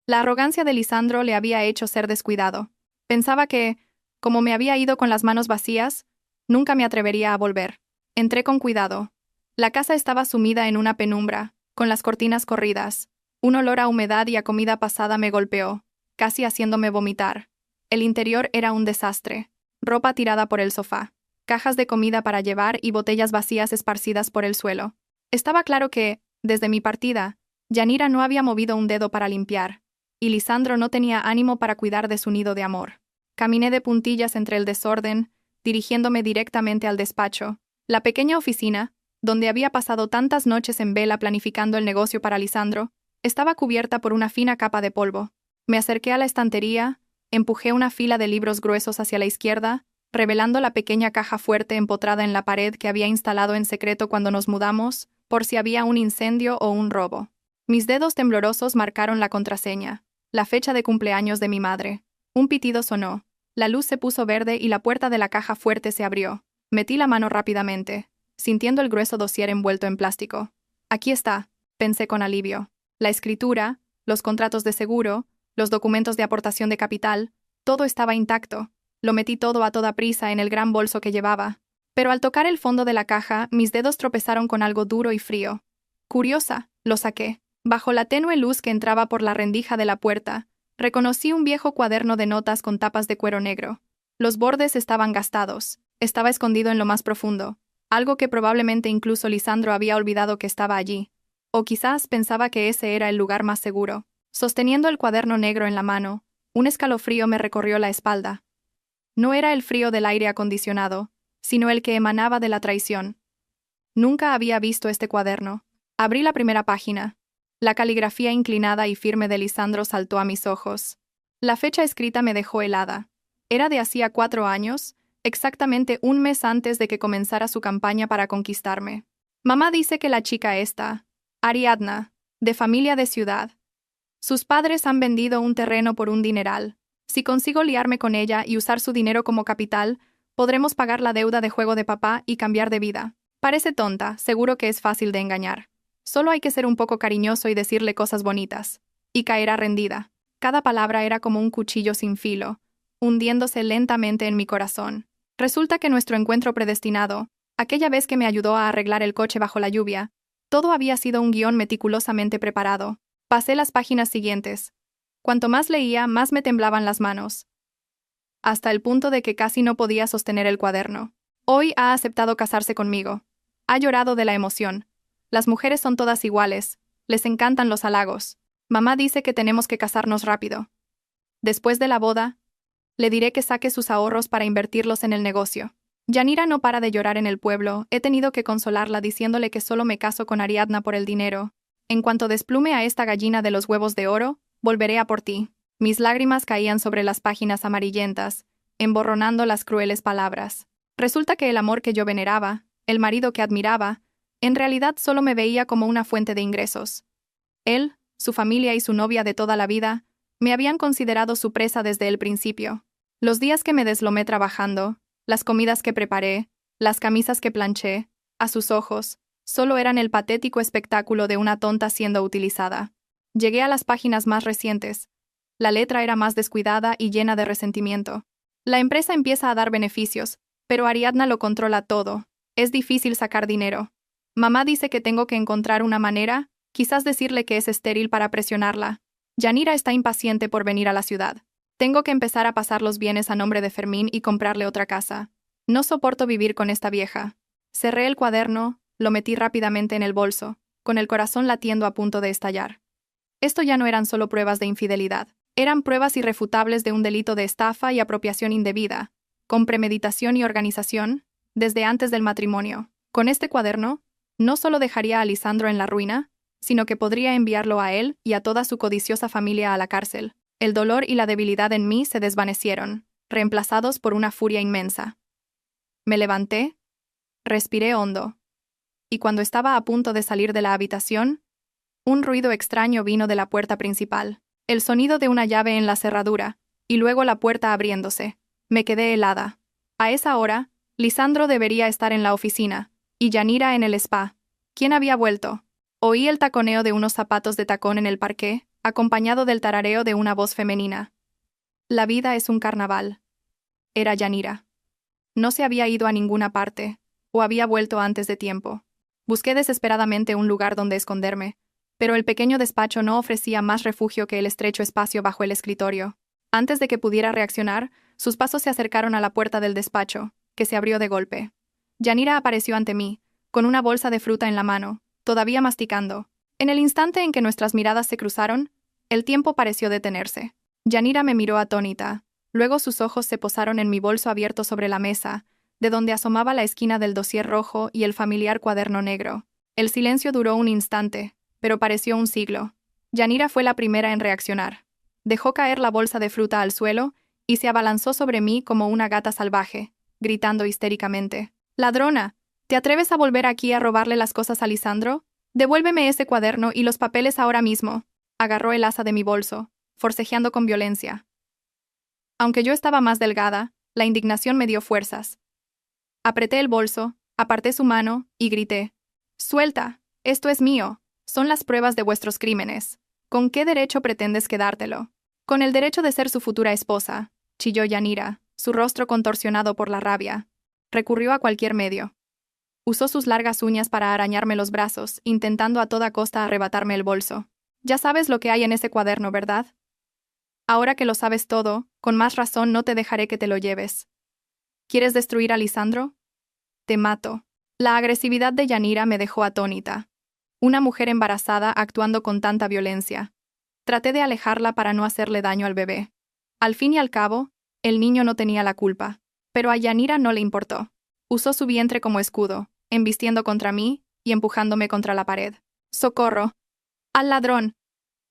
La arrogancia de Lisandro le había hecho ser descuidado. Pensaba que, como me había ido con las manos vacías, nunca me atrevería a volver. Entré con cuidado. La casa estaba sumida en una penumbra, con las cortinas corridas. Un olor a humedad y a comida pasada me golpeó, casi haciéndome vomitar. El interior era un desastre. Ropa tirada por el sofá, cajas de comida para llevar y botellas vacías esparcidas por el suelo. Estaba claro que, desde mi partida, Yanira no había movido un dedo para limpiar, y Lisandro no tenía ánimo para cuidar de su nido de amor. Caminé de puntillas entre el desorden, dirigiéndome directamente al despacho. La pequeña oficina, donde había pasado tantas noches en vela planificando el negocio para Lisandro, estaba cubierta por una fina capa de polvo. Me acerqué a la estantería, empujé una fila de libros gruesos hacia la izquierda, revelando la pequeña caja fuerte empotrada en la pared que había instalado en secreto cuando nos mudamos, por si había un incendio o un robo. Mis dedos temblorosos marcaron la contraseña, la fecha de cumpleaños de mi madre. Un pitido sonó. La luz se puso verde y la puerta de la caja fuerte se abrió. Metí la mano rápidamente, sintiendo el grueso dossier envuelto en plástico. Aquí está, pensé con alivio. La escritura, los contratos de seguro, los documentos de aportación de capital, todo estaba intacto. Lo metí todo a toda prisa en el gran bolso que llevaba. Pero al tocar el fondo de la caja, mis dedos tropezaron con algo duro y frío. Curiosa, lo saqué. Bajo la tenue luz que entraba por la rendija de la puerta, reconocí un viejo cuaderno de notas con tapas de cuero negro. Los bordes estaban gastados. Estaba escondido en lo más profundo, algo que probablemente incluso Lisandro había olvidado que estaba allí. O quizás pensaba que ese era el lugar más seguro. Sosteniendo el cuaderno negro en la mano, un escalofrío me recorrió la espalda. No era el frío del aire acondicionado, sino el que emanaba de la traición. Nunca había visto este cuaderno. Abrí la primera página. La caligrafía inclinada y firme de Lisandro saltó a mis ojos. La fecha escrita me dejó helada. Era de hacía 4 años, exactamente un mes antes de que comenzara su campaña para conquistarme. Mamá dice que la chica esta, Ariadna, de familia de ciudad. Sus padres han vendido un terreno por un dineral. Si consigo liarme con ella y usar su dinero como capital, podremos pagar la deuda de juego de papá y cambiar de vida. Parece tonta, seguro que es fácil de engañar. Solo hay que ser un poco cariñoso y decirle cosas bonitas. Y caerá rendida. Cada palabra era como un cuchillo sin filo, hundiéndose lentamente en mi corazón. Resulta que nuestro encuentro predestinado, aquella vez que me ayudó a arreglar el coche bajo la lluvia, todo había sido un guión meticulosamente preparado. Pasé las páginas siguientes. Cuanto más leía, más me temblaban las manos. Hasta el punto de que casi no podía sostener el cuaderno. Hoy ha aceptado casarse conmigo. Ha llorado de la emoción. Las mujeres son todas iguales. Les encantan los halagos. Mamá dice que tenemos que casarnos rápido. Después de la boda, le diré que saque sus ahorros para invertirlos en el negocio. Yanira no para de llorar en el pueblo. He tenido que consolarla diciéndole que solo me caso con Ariadna por el dinero. En cuanto desplume a esta gallina de los huevos de oro, volveré a por ti. Mis lágrimas caían sobre las páginas amarillentas, emborronando las crueles palabras. Resulta que el amor que yo veneraba, el marido que admiraba, en realidad solo me veía como una fuente de ingresos. Él, su familia y su novia de toda la vida, me habían considerado su presa desde el principio. Los días que me deslomé trabajando, las comidas que preparé, las camisas que planché, a sus ojos, solo eran el patético espectáculo de una tonta siendo utilizada. Llegué a las páginas más recientes. La letra era más descuidada y llena de resentimiento. La empresa empieza a dar beneficios, pero Ariadna lo controla todo. Es difícil sacar dinero. Mamá dice que tengo que encontrar una manera, quizás decirle que es estéril para presionarla. Yanira está impaciente por venir a la ciudad. Tengo que empezar a pasar los bienes a nombre de Fermín y comprarle otra casa. No soporto vivir con esta vieja. Cerré el cuaderno, lo metí rápidamente en el bolso, con el corazón latiendo a punto de estallar. Esto ya no eran solo pruebas de infidelidad. Eran pruebas irrefutables de un delito de estafa y apropiación indebida, con premeditación y organización, desde antes del matrimonio. Con este cuaderno, no solo dejaría a Lisandro en la ruina, sino que podría enviarlo a él y a toda su codiciosa familia a la cárcel. El dolor y la debilidad en mí se desvanecieron, reemplazados por una furia inmensa. Me levanté, respiré hondo, y cuando estaba a punto de salir de la habitación, un ruido extraño vino de la puerta principal, el sonido de una llave en la cerradura, y luego la puerta abriéndose. Me quedé helada. A esa hora, Lisandro debería estar en la oficina, y Yanira en el spa. ¿Quién había vuelto? Oí el taconeo de unos zapatos de tacón en el parqué, acompañado del tarareo de una voz femenina. La vida es un carnaval. Era Yanira. No se había ido a ninguna parte, o había vuelto antes de tiempo. Busqué desesperadamente un lugar donde esconderme, pero el pequeño despacho no ofrecía más refugio que el estrecho espacio bajo el escritorio. Antes de que pudiera reaccionar, sus pasos se acercaron a la puerta del despacho, que se abrió de golpe. Yanira apareció ante mí, con una bolsa de fruta en la mano, todavía masticando. En el instante en que nuestras miradas se cruzaron, el tiempo pareció detenerse. Yanira me miró atónita. Luego sus ojos se posaron en mi bolso abierto sobre la mesa, de donde asomaba la esquina del dossier rojo y el familiar cuaderno negro. El silencio duró un instante, pero pareció un siglo. Yanira fue la primera en reaccionar. Dejó caer la bolsa de fruta al suelo y se abalanzó sobre mí como una gata salvaje, gritando histéricamente. «¡Ladrona! ¿Te atreves a volver aquí a robarle las cosas a Lisandro? Devuélveme ese cuaderno y los papeles ahora mismo». Agarró el asa de mi bolso, forcejeando con violencia. Aunque yo estaba más delgada, la indignación me dio fuerzas. Apreté el bolso, aparté su mano y grité. «¡Suelta! Esto es mío. Son las pruebas de vuestros crímenes. ¿Con qué derecho pretendes quedártelo?» «Con el derecho de ser su futura esposa», chilló Yanira, su rostro contorsionado por la rabia. Recurrió a cualquier medio. Usó sus largas uñas para arañarme los brazos, intentando a toda costa arrebatarme el bolso. «Ya sabes lo que hay en ese cuaderno, ¿verdad? Ahora que lo sabes todo, con más razón no te dejaré que te lo lleves. ¿Quieres destruir a Lisandro? Te mato». La agresividad de Yanira me dejó atónita. Una mujer embarazada actuando con tanta violencia. Traté de alejarla para no hacerle daño al bebé. Al fin y al cabo, el niño no tenía la culpa. Pero a Yanira no le importó. Usó su vientre como escudo, embistiendo contra mí y empujándome contra la pared. «¡Socorro! ¡Al ladrón!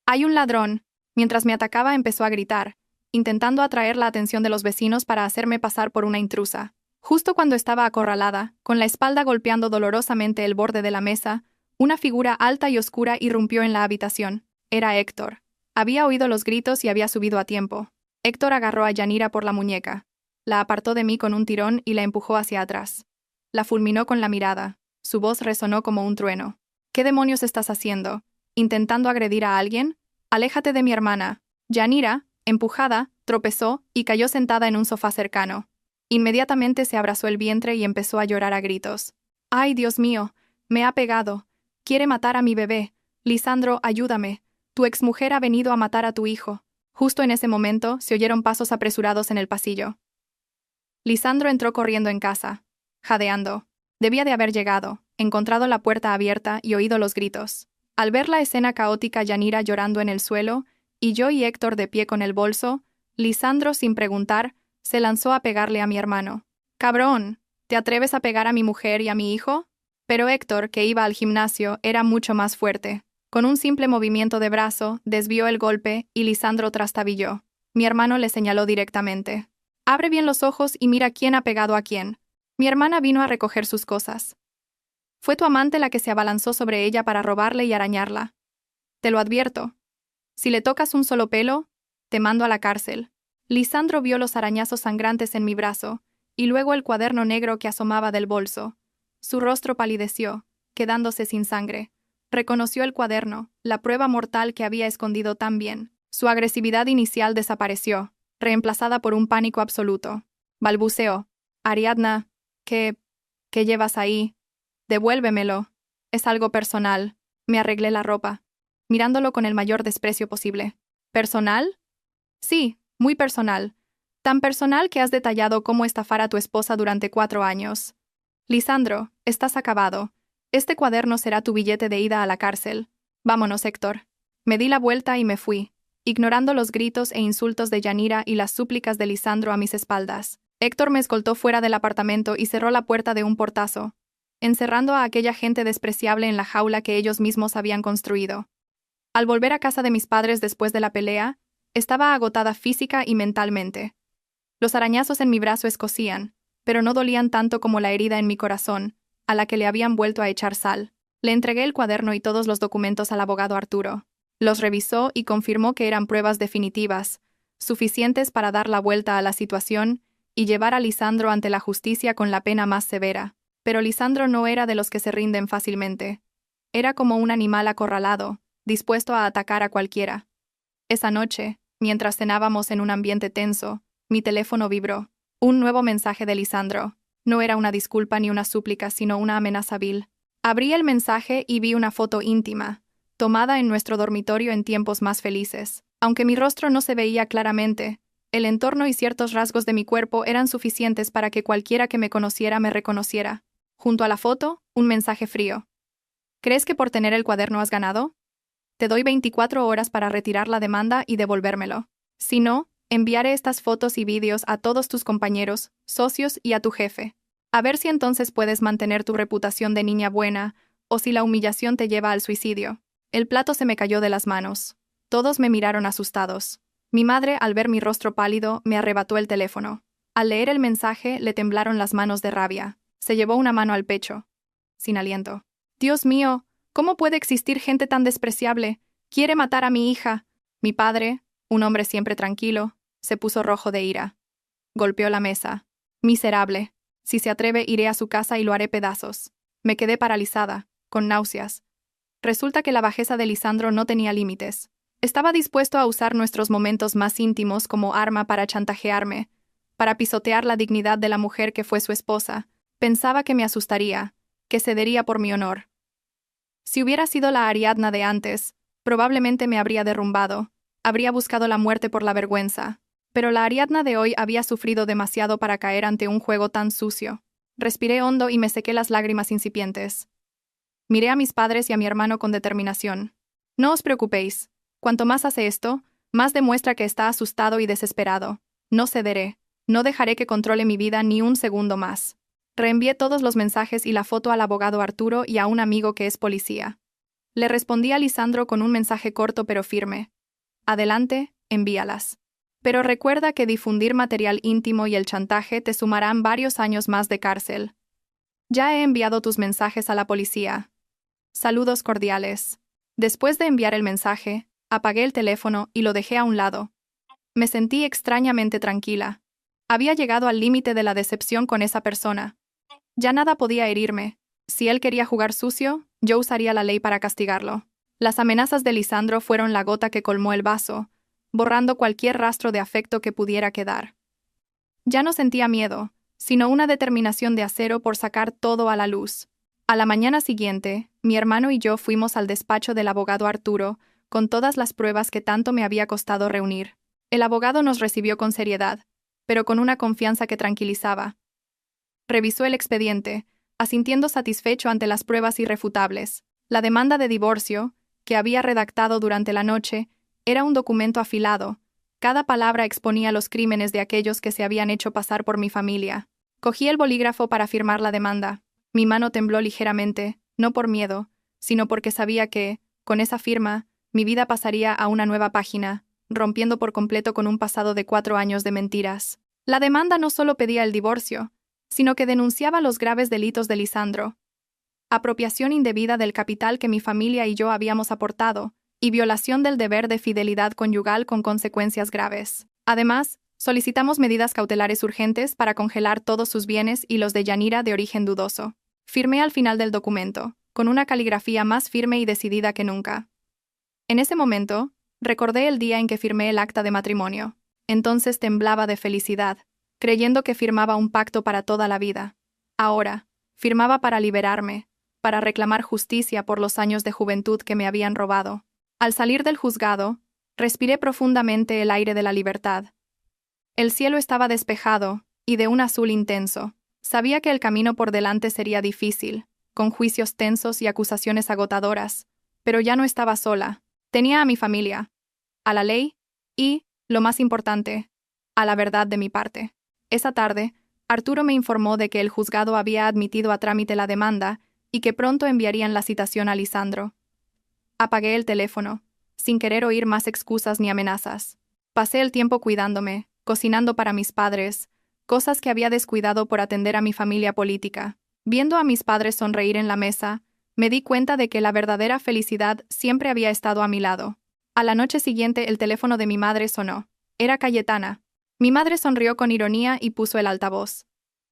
¡Hay un ladrón!». Mientras me atacaba empezó a gritar, intentando atraer la atención de los vecinos para hacerme pasar por una intrusa. Justo cuando estaba acorralada, con la espalda golpeando dolorosamente el borde de la mesa, una figura alta y oscura irrumpió en la habitación. Era Héctor. Había oído los gritos y había subido a tiempo. Héctor agarró a Yanira por la muñeca. La apartó de mí con un tirón y la empujó hacia atrás. La fulminó con la mirada. Su voz resonó como un trueno. «¿Qué demonios estás haciendo? ¿Intentando agredir a alguien? Aléjate de mi hermana». Yanira, empujada, tropezó y cayó sentada en un sofá cercano. Inmediatamente se abrazó el vientre y empezó a llorar a gritos. «¡Ay, Dios mío! Me ha pegado. Quiere matar a mi bebé. Lisandro, ayúdame. Tu exmujer ha venido a matar a tu hijo». Justo en ese momento se oyeron pasos apresurados en el pasillo. Lisandro entró corriendo en casa, jadeando. Debía de haber llegado, encontrado la puerta abierta y oído los gritos. Al ver la escena caótica, Yanira llorando en el suelo, y yo y Héctor de pie con el bolso, Lisandro, sin preguntar, se lanzó a pegarle a mi hermano. «¡Cabrón! ¿Te atreves a pegar a mi mujer y a mi hijo?». Pero Héctor, que iba al gimnasio, era mucho más fuerte. Con un simple movimiento de brazo, desvió el golpe y Lisandro trastabilló. Mi hermano le señaló directamente. «Abre bien los ojos y mira quién ha pegado a quién». Mi hermana vino a recoger sus cosas. Fue tu amante la que se abalanzó sobre ella para robarle y arañarla. Te lo advierto. Si le tocas un solo pelo, te mando a la cárcel». Lisandro vio los arañazos sangrantes en mi brazo, y luego el cuaderno negro que asomaba del bolso. Su rostro palideció, quedándose sin sangre. Reconoció el cuaderno, la prueba mortal que había escondido tan bien. Su agresividad inicial desapareció, reemplazada por un pánico absoluto. Balbuceó. «Ariadna, ¿qué llevas ahí? Devuélvemelo». Es algo personal. Me arreglé la ropa, mirándolo con el mayor desprecio posible. ¿Personal? Sí, muy personal. Tan personal que has detallado cómo estafar a tu esposa durante 4 años. Lisandro, estás acabado. Este cuaderno será tu billete de ida a la cárcel. Vámonos, Héctor. Me di la vuelta y me fui, ignorando los gritos e insultos de Yanira y las súplicas de Lisandro a mis espaldas. Héctor me escoltó fuera del apartamento y cerró la puerta de un portazo, encerrando a aquella gente despreciable en la jaula que ellos mismos habían construido. Al volver a casa de mis padres después de la pelea, estaba agotada física y mentalmente. Los arañazos en mi brazo escocían, pero no dolían tanto como la herida en mi corazón, a la que le habían vuelto a echar sal. Le entregué el cuaderno y todos los documentos al abogado Arturo. Los revisó y confirmó que eran pruebas definitivas, suficientes para dar la vuelta a la situación y llevar a Lisandro ante la justicia con la pena más severa. Pero Lisandro no era de los que se rinden fácilmente. Era como un animal acorralado, dispuesto a atacar a cualquiera. Esa noche, mientras cenábamos en un ambiente tenso, mi teléfono vibró. Un nuevo mensaje de Lisandro. No era una disculpa ni una súplica, sino una amenaza vil. Abrí el mensaje y vi una foto íntima, tomada en nuestro dormitorio en tiempos más felices. Aunque mi rostro no se veía claramente, el entorno y ciertos rasgos de mi cuerpo eran suficientes para que cualquiera que me conociera me reconociera. Junto a la foto, un mensaje frío. ¿Crees que por tener el cuaderno has ganado? Te doy 24 horas para retirar la demanda y devolvérmelo. Si no, enviaré estas fotos y vídeos a todos tus compañeros, socios y a tu jefe. A ver si entonces puedes mantener tu reputación de niña buena, o si la humillación te lleva al suicidio. El plato se me cayó de las manos. Todos me miraron asustados. Mi madre, al ver mi rostro pálido, me arrebató el teléfono. Al leer el mensaje, le temblaron las manos de rabia. Se llevó una mano al pecho, sin aliento. Dios mío, ¿cómo puede existir gente tan despreciable? Quiere matar a mi hija. Mi padre, un hombre siempre tranquilo, se puso rojo de ira. Golpeó la mesa. Miserable. Si se atreve, iré a su casa y lo haré pedazos. Me quedé paralizada, con náuseas. Resulta que la bajeza de Lisandro no tenía límites. Estaba dispuesto a usar nuestros momentos más íntimos como arma para chantajearme, para pisotear la dignidad de la mujer que fue su esposa. Pensaba que me asustaría, que cedería por mi honor. Si hubiera sido la Ariadna de antes, probablemente me habría derrumbado, habría buscado la muerte por la vergüenza. Pero la Ariadna de hoy había sufrido demasiado para caer ante un juego tan sucio. Respiré hondo y me sequé las lágrimas incipientes. Miré a mis padres y a mi hermano con determinación. No os preocupéis. Cuanto más hace esto, más demuestra que está asustado y desesperado. No cederé. No dejaré que controle mi vida ni un segundo más. Reenvié todos los mensajes y la foto al abogado Arturo y a un amigo que es policía. Le respondí a Lisandro con un mensaje corto pero firme. Adelante, envíalas. Pero recuerda que difundir material íntimo y el chantaje te sumarán varios años más de cárcel. Ya he enviado tus mensajes a la policía. Saludos cordiales. Después de enviar el mensaje, apagué el teléfono y lo dejé a un lado. Me sentí extrañamente tranquila. Había llegado al límite de la decepción con esa persona. Ya nada podía herirme. Si él quería jugar sucio, yo usaría la ley para castigarlo. Las amenazas de Lisandro fueron la gota que colmó el vaso, borrando cualquier rastro de afecto que pudiera quedar. Ya no sentía miedo, sino una determinación de acero por sacar todo a la luz. A la mañana siguiente, mi hermano y yo fuimos al despacho del abogado Arturo, con todas las pruebas que tanto me había costado reunir. El abogado nos recibió con seriedad, pero con una confianza que tranquilizaba. Revisó el expediente, asintiendo satisfecho ante las pruebas irrefutables. La demanda de divorcio, que había redactado durante la noche, era un documento afilado. Cada palabra exponía los crímenes de aquellos que se habían hecho pasar por mi familia. Cogí el bolígrafo para firmar la demanda. Mi mano tembló ligeramente, no por miedo, sino porque sabía que, con esa firma, mi vida pasaría a una nueva página, rompiendo por completo con un pasado de 4 años de mentiras. La demanda no solo pedía el divorcio, sino que denunciaba los graves delitos de Lisandro: apropiación indebida del capital que mi familia y yo habíamos aportado, y violación del deber de fidelidad conyugal con consecuencias graves. Además, solicitamos medidas cautelares urgentes para congelar todos sus bienes y los de Yanira de origen dudoso. Firmé al final del documento, con una caligrafía más firme y decidida que nunca. En ese momento, recordé el día en que firmé el acta de matrimonio. Entonces temblaba de felicidad, creyendo que firmaba un pacto para toda la vida. Ahora, firmaba para liberarme, para reclamar justicia por los años de juventud que me habían robado. Al salir del juzgado, respiré profundamente el aire de la libertad. El cielo estaba despejado y de un azul intenso. Sabía que el camino por delante sería difícil, con juicios tensos y acusaciones agotadoras, pero ya no estaba sola. Tenía a mi familia, a la ley y, lo más importante, a la verdad de mi parte. Esa tarde, Arturo me informó de que el juzgado había admitido a trámite la demanda y que pronto enviarían la citación a Lisandro. Apagué el teléfono, sin querer oír más excusas ni amenazas. Pasé el tiempo cuidándome, cocinando para mis padres, cosas que había descuidado por atender a mi familia política. Viendo a mis padres sonreír en la mesa, me di cuenta de que la verdadera felicidad siempre había estado a mi lado. A la noche siguiente el teléfono de mi madre sonó. Era Cayetana. Mi madre sonrió con ironía y puso el altavoz.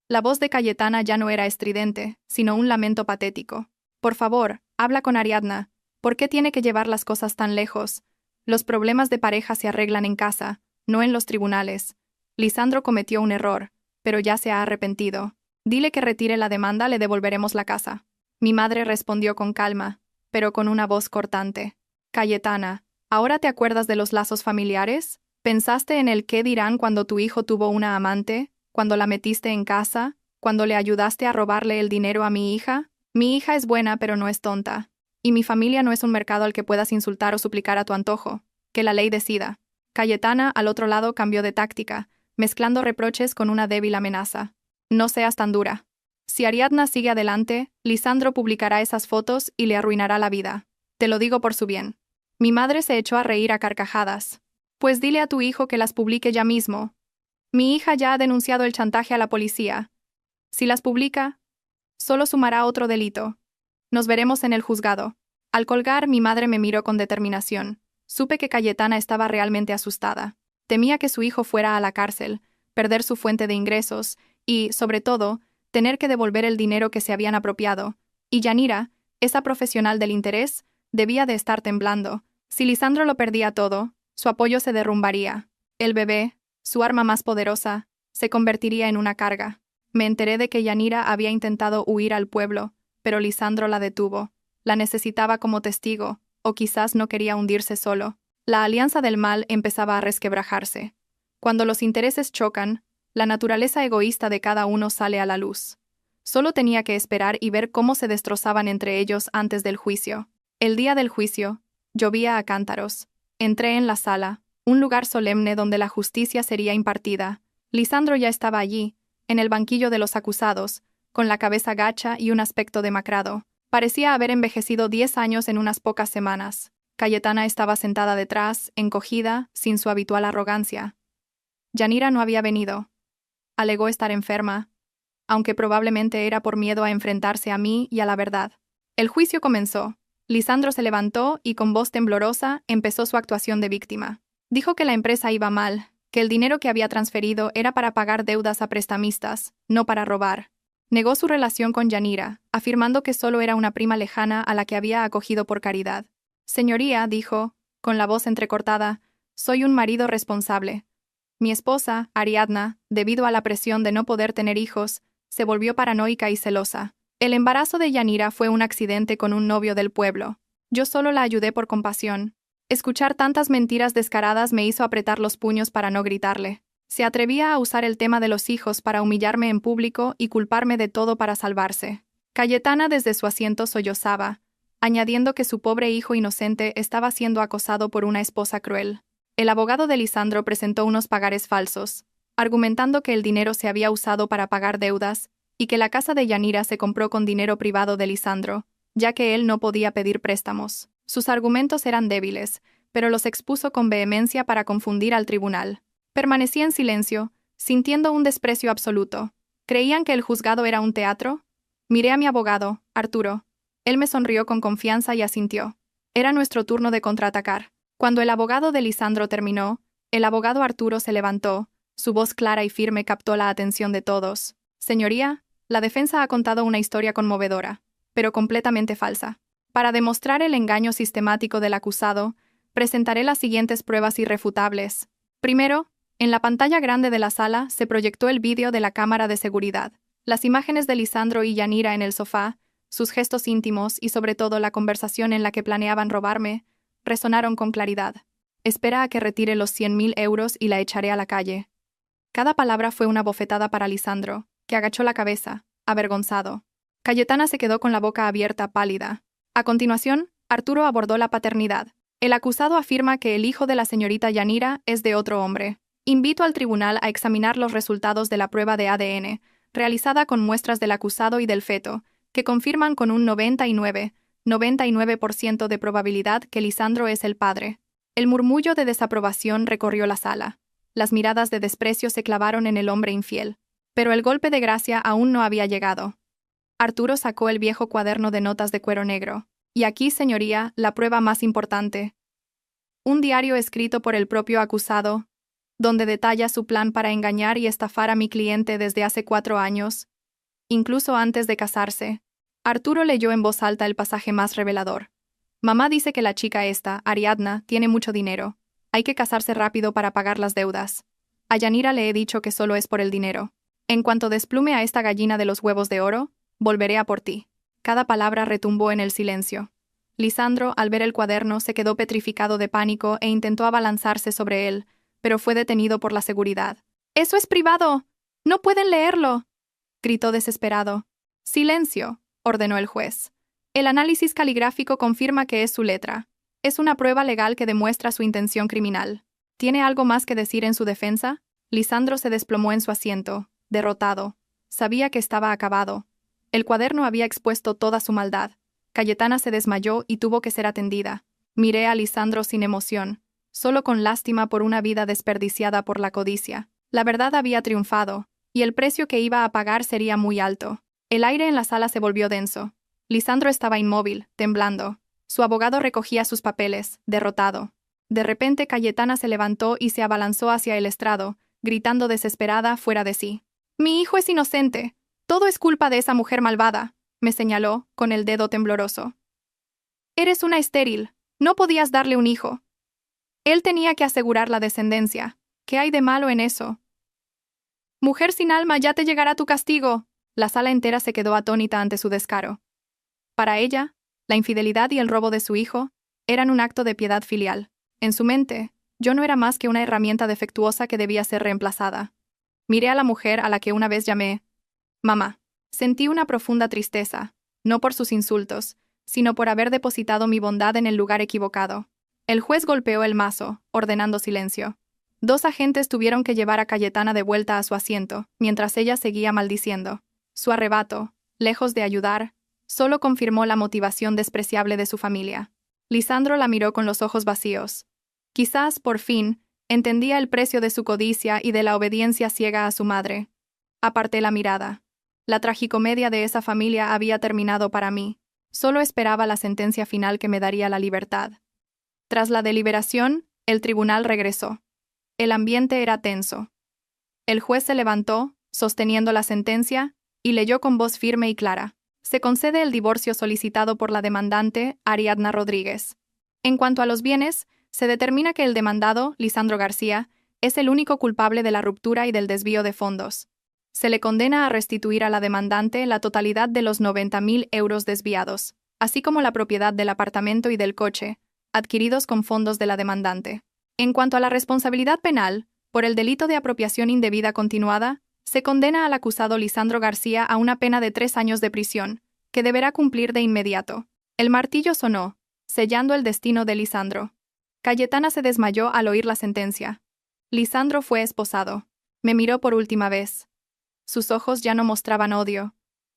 La voz de Cayetana ya no era estridente, sino un lamento patético. Por favor, habla con Ariadna. ¿Por qué tiene que llevar las cosas tan lejos? Los problemas de pareja se arreglan en casa, no en los tribunales. Lisandro cometió un error, pero ya se ha arrepentido. Dile que retire la demanda, le devolveremos la casa. Mi madre respondió con calma, pero con una voz cortante. Cayetana, ¿ahora te acuerdas de los lazos familiares? ¿Pensaste en el qué dirán cuando tu hijo tuvo una amante? ¿Cuando la metiste en casa? ¿Cuando le ayudaste a robarle el dinero a mi hija? Mi hija es buena, pero no es tonta. Y mi familia no es un mercado al que puedas insultar o suplicar a tu antojo. Que la ley decida. Cayetana, al otro lado, cambió de táctica, mezclando reproches con una débil amenaza. No seas tan dura. Si Ariadna sigue adelante, Lisandro publicará esas fotos y le arruinará la vida. Te lo digo por su bien. Mi madre se echó a reír a carcajadas. Pues dile a tu hijo que las publique ya mismo. Mi hija ya ha denunciado el chantaje a la policía. Si las publica, solo sumará otro delito. Nos veremos en el juzgado. Al colgar, mi madre me miró con determinación. Supe que Cayetana estaba realmente asustada. Temía que su hijo fuera a la cárcel, perder su fuente de ingresos y, sobre todo, tener que devolver el dinero que se habían apropiado. Y Yanira, esa profesional del interés, debía de estar temblando. Si Lisandro lo perdía todo, su apoyo se derrumbaría. El bebé, su arma más poderosa, se convertiría en una carga. Me enteré de que Yanira había intentado huir al pueblo, pero Lisandro la detuvo. La necesitaba como testigo, o quizás no quería hundirse solo. La alianza del mal empezaba a resquebrajarse. Cuando los intereses chocan, la naturaleza egoísta de cada uno sale a la luz. Solo tenía que esperar y ver cómo se destrozaban entre ellos antes del juicio. El día del juicio, llovía a cántaros. Entré en la sala, un lugar solemne donde la justicia sería impartida. Lisandro ya estaba allí, en el banquillo de los acusados, con la cabeza gacha y un aspecto demacrado. Parecía haber envejecido 10 años en unas pocas semanas. Cayetana estaba sentada detrás, encogida, sin su habitual arrogancia. Yanira no había venido. Alegó estar enferma, aunque probablemente era por miedo a enfrentarse a mí y a la verdad. El juicio comenzó. Lisandro se levantó y con voz temblorosa empezó su actuación de víctima. Dijo que la empresa iba mal, que el dinero que había transferido era para pagar deudas a prestamistas, no para robar. Negó su relación con Yanira, afirmando que solo era una prima lejana a la que había acogido por caridad. Señoría, dijo, con la voz entrecortada, soy un marido responsable. Mi esposa, Ariadna, debido a la presión de no poder tener hijos, se volvió paranoica y celosa. El embarazo de Yanira fue un accidente con un novio del pueblo. Yo solo la ayudé por compasión. Escuchar tantas mentiras descaradas me hizo apretar los puños para no gritarle. Se atrevía a usar el tema de los hijos para humillarme en público y culparme de todo para salvarse. Cayetana desde su asiento sollozaba, añadiendo que su pobre hijo inocente estaba siendo acosado por una esposa cruel. El abogado de Lisandro presentó unos pagares falsos, argumentando que el dinero se había usado para pagar deudas y que la casa de Yanira se compró con dinero privado de Lisandro, ya que él no podía pedir préstamos. Sus argumentos eran débiles, pero los expuso con vehemencia para confundir al tribunal. Permanecí en silencio, sintiendo un desprecio absoluto. ¿Creían que el juzgado era un teatro? Miré a mi abogado, Arturo. Él me sonrió con confianza y asintió. Era nuestro turno de contraatacar. Cuando el abogado de Lisandro terminó, el abogado Arturo se levantó, su voz clara y firme captó la atención de todos. Señoría, la defensa ha contado una historia conmovedora, pero completamente falsa. Para demostrar el engaño sistemático del acusado, presentaré las siguientes pruebas irrefutables. Primero, en la pantalla grande de la sala se proyectó el vídeo de la cámara de seguridad. Las imágenes de Lisandro y Yanira en el sofá, Sus gestos íntimos y sobre todo la conversación en la que planeaban robarme, resonaron con claridad. Espera a que retire los 100.000 euros y la echaré a la calle. Cada palabra fue una bofetada para Lisandro, que agachó la cabeza, avergonzado. Cayetana se quedó con la boca abierta, pálida. A continuación, Arturo abordó la paternidad. El acusado afirma que el hijo de la señorita Yanira es de otro hombre. Invito al tribunal a examinar los resultados de la prueba de ADN, realizada con muestras del acusado y del feto, que confirman con un 99% de probabilidad que Lisandro es el padre. El murmullo de desaprobación recorrió la sala. Las miradas de desprecio se clavaron en el hombre infiel. Pero el golpe de gracia aún no había llegado. Arturo sacó el viejo cuaderno de notas de cuero negro. Y aquí, señoría, la prueba más importante. Un diario escrito por el propio acusado, donde detalla su plan para engañar y estafar a mi cliente desde hace 4 años, incluso antes de casarse. Arturo leyó en voz alta el pasaje más revelador. Mamá dice que la chica esta, Ariadna, tiene mucho dinero. Hay que casarse rápido para pagar las deudas. A Yanira le he dicho que solo es por el dinero. En cuanto desplume a esta gallina de los huevos de oro, volveré a por ti. Cada palabra retumbó en el silencio. Lisandro, al ver el cuaderno, se quedó petrificado de pánico e intentó abalanzarse sobre él, pero fue detenido por la seguridad. ¡Eso es privado! ¡No pueden leerlo!, gritó desesperado. «Silencio», ordenó el juez. «El análisis caligráfico confirma que es su letra. Es una prueba legal que demuestra su intención criminal. ¿Tiene algo más que decir en su defensa?» Lisandro se desplomó en su asiento, derrotado. Sabía que estaba acabado. El cuaderno había expuesto toda su maldad. Cayetana se desmayó y tuvo que ser atendida. Miré a Lisandro sin emoción, solo con lástima por una vida desperdiciada por la codicia. La verdad había triunfado, y el precio que iba a pagar sería muy alto. El aire en la sala se volvió denso. Lisandro estaba inmóvil, temblando. Su abogado recogía sus papeles, derrotado. De repente Cayetana se levantó y se abalanzó hacia el estrado, gritando desesperada fuera de sí. «Mi hijo es inocente. Todo es culpa de esa mujer malvada», me señaló, con el dedo tembloroso. «Eres una estéril. No podías darle un hijo. Él tenía que asegurar la descendencia. ¿Qué hay de malo en eso? Mujer sin alma, ya te llegará tu castigo». La sala entera se quedó atónita ante su descaro. Para ella, la infidelidad y el robo de su hijo eran un acto de piedad filial. En su mente, yo no era más que una herramienta defectuosa que debía ser reemplazada. Miré a la mujer a la que una vez llamé mamá. Sentí una profunda tristeza, no por sus insultos, sino por haber depositado mi bondad en el lugar equivocado. El juez golpeó el mazo, ordenando silencio. 2 agentes tuvieron que llevar a Cayetana de vuelta a su asiento, mientras ella seguía maldiciendo. Su arrebato, lejos de ayudar, solo confirmó la motivación despreciable de su familia. Lisandro la miró con los ojos vacíos. Quizás, por fin, entendía el precio de su codicia y de la obediencia ciega a su madre. Aparté la mirada. La tragicomedia de esa familia había terminado para mí. Solo esperaba la sentencia final que me daría la libertad. Tras la deliberación, el tribunal regresó. El ambiente era tenso. El juez se levantó, sosteniendo la sentencia, y leyó con voz firme y clara. Se concede el divorcio solicitado por la demandante, Ariadna Rodríguez. En cuanto a los bienes, se determina que el demandado, Lisandro García, es el único culpable de la ruptura y del desvío de fondos. Se le condena a restituir a la demandante la totalidad de los 90.000 euros desviados, así como la propiedad del apartamento y del coche, adquiridos con fondos de la demandante. En cuanto a la responsabilidad penal, por el delito de apropiación indebida continuada, se condena al acusado Lisandro García a una pena de 3 años de prisión, que deberá cumplir de inmediato. El martillo sonó, sellando el destino de Lisandro. Cayetana se desmayó al oír la sentencia. Lisandro fue esposado. Me miró por última vez. Sus ojos ya no mostraban odio,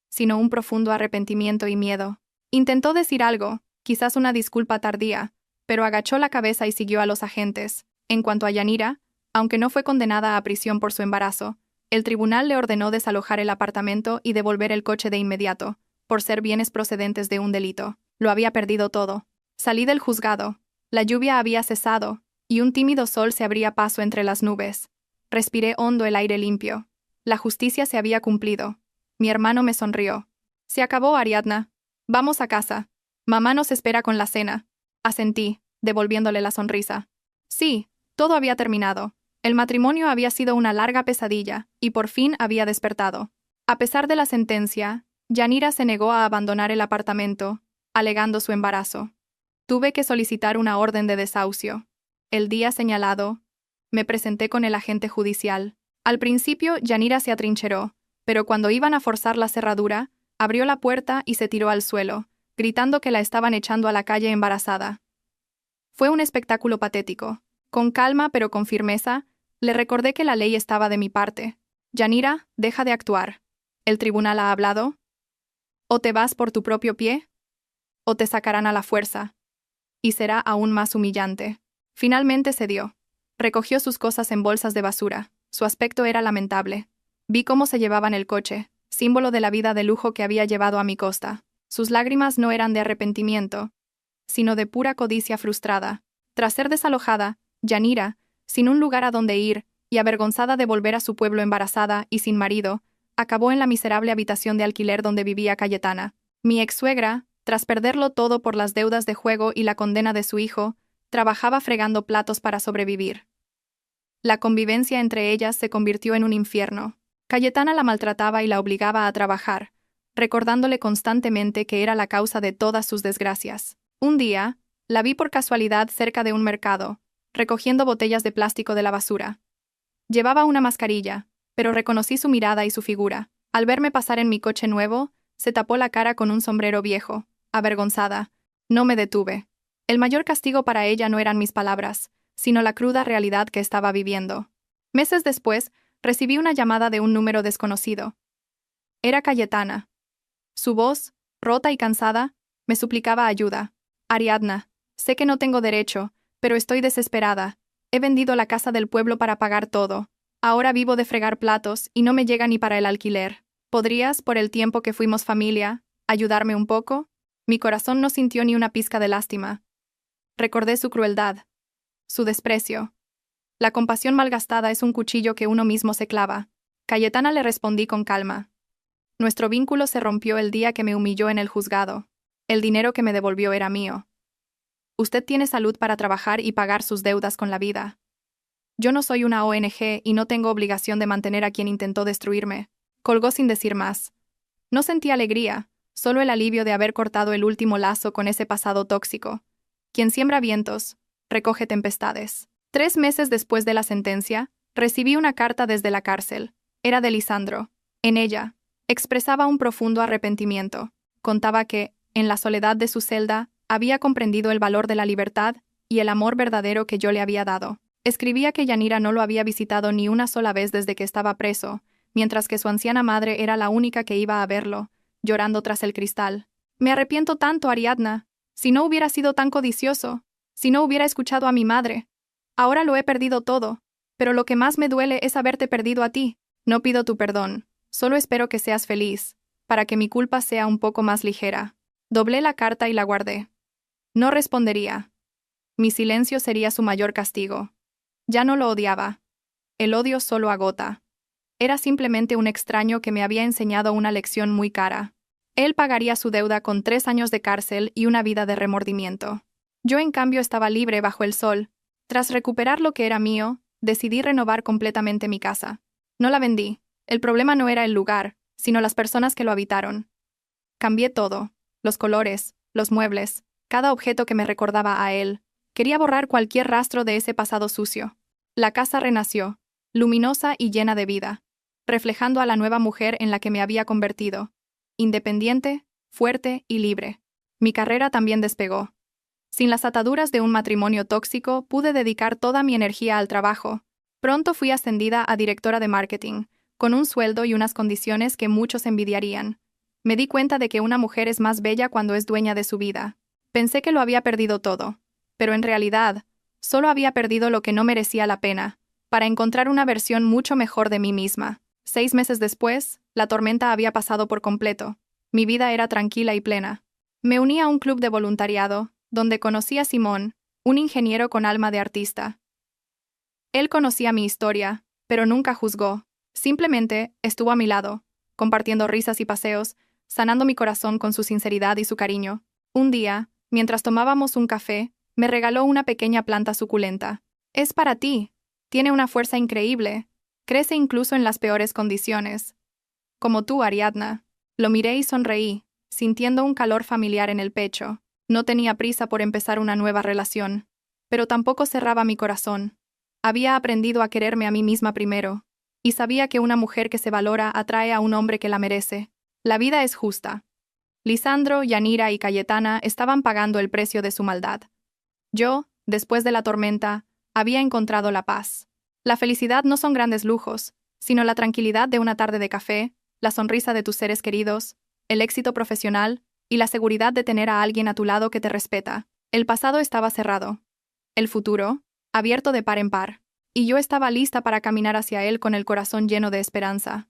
sino un profundo arrepentimiento y miedo. Intentó decir algo, quizás una disculpa tardía, pero agachó la cabeza y siguió a los agentes. En cuanto a Yanira, aunque no fue condenada a prisión por su embarazo, el tribunal le ordenó desalojar el apartamento y devolver el coche de inmediato, por ser bienes procedentes de un delito. Lo había perdido todo. Salí del juzgado. La lluvia había cesado, y un tímido sol se abría paso entre las nubes. Respiré hondo el aire limpio. La justicia se había cumplido. Mi hermano me sonrió. «Se acabó, Ariadna. Vamos a casa. Mamá nos espera con la cena». Asentí, devolviéndole la sonrisa. Sí, todo había terminado. El matrimonio había sido una larga pesadilla, y por fin había despertado. A pesar de la sentencia, Yanira se negó a abandonar el apartamento, alegando su embarazo. Tuve que solicitar una orden de desahucio. El día señalado, me presenté con el agente judicial. Al principio, Yanira se atrincheró, pero cuando iban a forzar la cerradura, abrió la puerta y se tiró al suelo, gritando que la estaban echando a la calle embarazada. Fue un espectáculo patético. Con calma pero con firmeza, le recordé que la ley estaba de mi parte. Yanira, deja de actuar. ¿El tribunal ha hablado? ¿O te vas por tu propio pie? ¿O te sacarán a la fuerza? Y será aún más humillante. Finalmente cedió. Recogió sus cosas en bolsas de basura. Su aspecto era lamentable. Vi cómo se llevaban el coche, símbolo de la vida de lujo que había llevado a mi costa. Sus lágrimas no eran de arrepentimiento, sino de pura codicia frustrada. Tras ser desalojada, Yanira, sin un lugar a donde ir, y avergonzada de volver a su pueblo embarazada y sin marido, acabó en la miserable habitación de alquiler donde vivía Cayetana. Mi ex-suegra, tras perderlo todo por las deudas de juego y la condena de su hijo, trabajaba fregando platos para sobrevivir. La convivencia entre ellas se convirtió en un infierno. Cayetana la maltrataba y la obligaba a trabajar, recordándole constantemente que era la causa de todas sus desgracias. Un día, la vi por casualidad cerca de un mercado, recogiendo botellas de plástico de la basura. Llevaba una mascarilla, pero reconocí su mirada y su figura. Al verme pasar en mi coche nuevo, se tapó la cara con un sombrero viejo. Avergonzada, no me detuve. El mayor castigo para ella no eran mis palabras, sino la cruda realidad que estaba viviendo. Meses después, recibí una llamada de un número desconocido. Era Cayetana. Su voz, rota y cansada, me suplicaba ayuda. Ariadna, sé que no tengo derecho, pero estoy desesperada. He vendido la casa del pueblo para pagar todo. Ahora vivo de fregar platos y no me llega ni para el alquiler. ¿Podrías, por el tiempo que fuimos familia, ayudarme un poco? Mi corazón no sintió ni una pizca de lástima. Recordé su crueldad, su desprecio. La compasión malgastada es un cuchillo que uno mismo se clava. Cayetana le respondí con calma. Nuestro vínculo se rompió el día que me humilló en el juzgado. El dinero que me devolvió era mío. Usted tiene salud para trabajar y pagar sus deudas con la vida. Yo no soy una ONG y no tengo obligación de mantener a quien intentó destruirme. Colgó sin decir más. No sentí alegría, solo el alivio de haber cortado el último lazo con ese pasado tóxico. Quien siembra vientos, recoge tempestades. 3 meses después de la sentencia, recibí una carta desde la cárcel. Era de Lisandro. En ella, expresaba un profundo arrepentimiento. Contaba que, en la soledad de su celda, había comprendido el valor de la libertad y el amor verdadero que yo le había dado. Escribía que Yanira no lo había visitado ni una sola vez desde que estaba preso, mientras que su anciana madre era la única que iba a verlo, llorando tras el cristal. Me arrepiento tanto, Ariadna. Si no hubiera sido tan codicioso, si no hubiera escuchado a mi madre. Ahora lo he perdido todo, pero lo que más me duele es haberte perdido a ti. No pido tu perdón, solo espero que seas feliz, para que mi culpa sea un poco más ligera. Doblé la carta y la guardé. No respondería. Mi silencio sería su mayor castigo. Ya no lo odiaba. El odio solo agota. Era simplemente un extraño que me había enseñado una lección muy cara. Él pagaría su deuda con 3 años de cárcel y una vida de remordimiento. Yo, en cambio, estaba libre bajo el sol. Tras recuperar lo que era mío, decidí renovar completamente mi casa. No la vendí. El problema no era el lugar, sino las personas que lo habitaron. Cambié todo. Los colores, los muebles, cada objeto que me recordaba a él. Quería borrar cualquier rastro de ese pasado sucio. La casa renació, luminosa y llena de vida, reflejando a la nueva mujer en la que me había convertido. Independiente, fuerte y libre. Mi carrera también despegó. Sin las ataduras de un matrimonio tóxico, pude dedicar toda mi energía al trabajo. Pronto fui ascendida a directora de marketing, con un sueldo y unas condiciones que muchos envidiarían. Me di cuenta de que una mujer es más bella cuando es dueña de su vida. Pensé que lo había perdido todo, pero en realidad, solo había perdido lo que no merecía la pena, para encontrar una versión mucho mejor de mí misma. 6 meses después, la tormenta había pasado por completo. Mi vida era tranquila y plena. Me uní a un club de voluntariado, donde conocí a Simón, un ingeniero con alma de artista. Él conocía mi historia, pero nunca juzgó. Simplemente estuvo a mi lado, compartiendo risas y paseos, sanando mi corazón con su sinceridad y su cariño. Un día, mientras tomábamos un café, me regaló una pequeña planta suculenta. Es para ti. Tiene una fuerza increíble. Crece incluso en las peores condiciones. Como tú, Ariadna. Lo miré y sonreí, sintiendo un calor familiar en el pecho. No tenía prisa por empezar una nueva relación, pero tampoco cerraba mi corazón. Había aprendido a quererme a mí misma primero, y sabía que una mujer que se valora atrae a un hombre que la merece. La vida es justa. Lisandro, Yanira y Cayetana estaban pagando el precio de su maldad. Yo, después de la tormenta, había encontrado la paz. La felicidad no son grandes lujos, sino la tranquilidad de una tarde de café, la sonrisa de tus seres queridos, el éxito profesional y la seguridad de tener a alguien a tu lado que te respeta. El pasado estaba cerrado. El futuro, abierto de par en par. Y yo estaba lista para caminar hacia él con el corazón lleno de esperanza.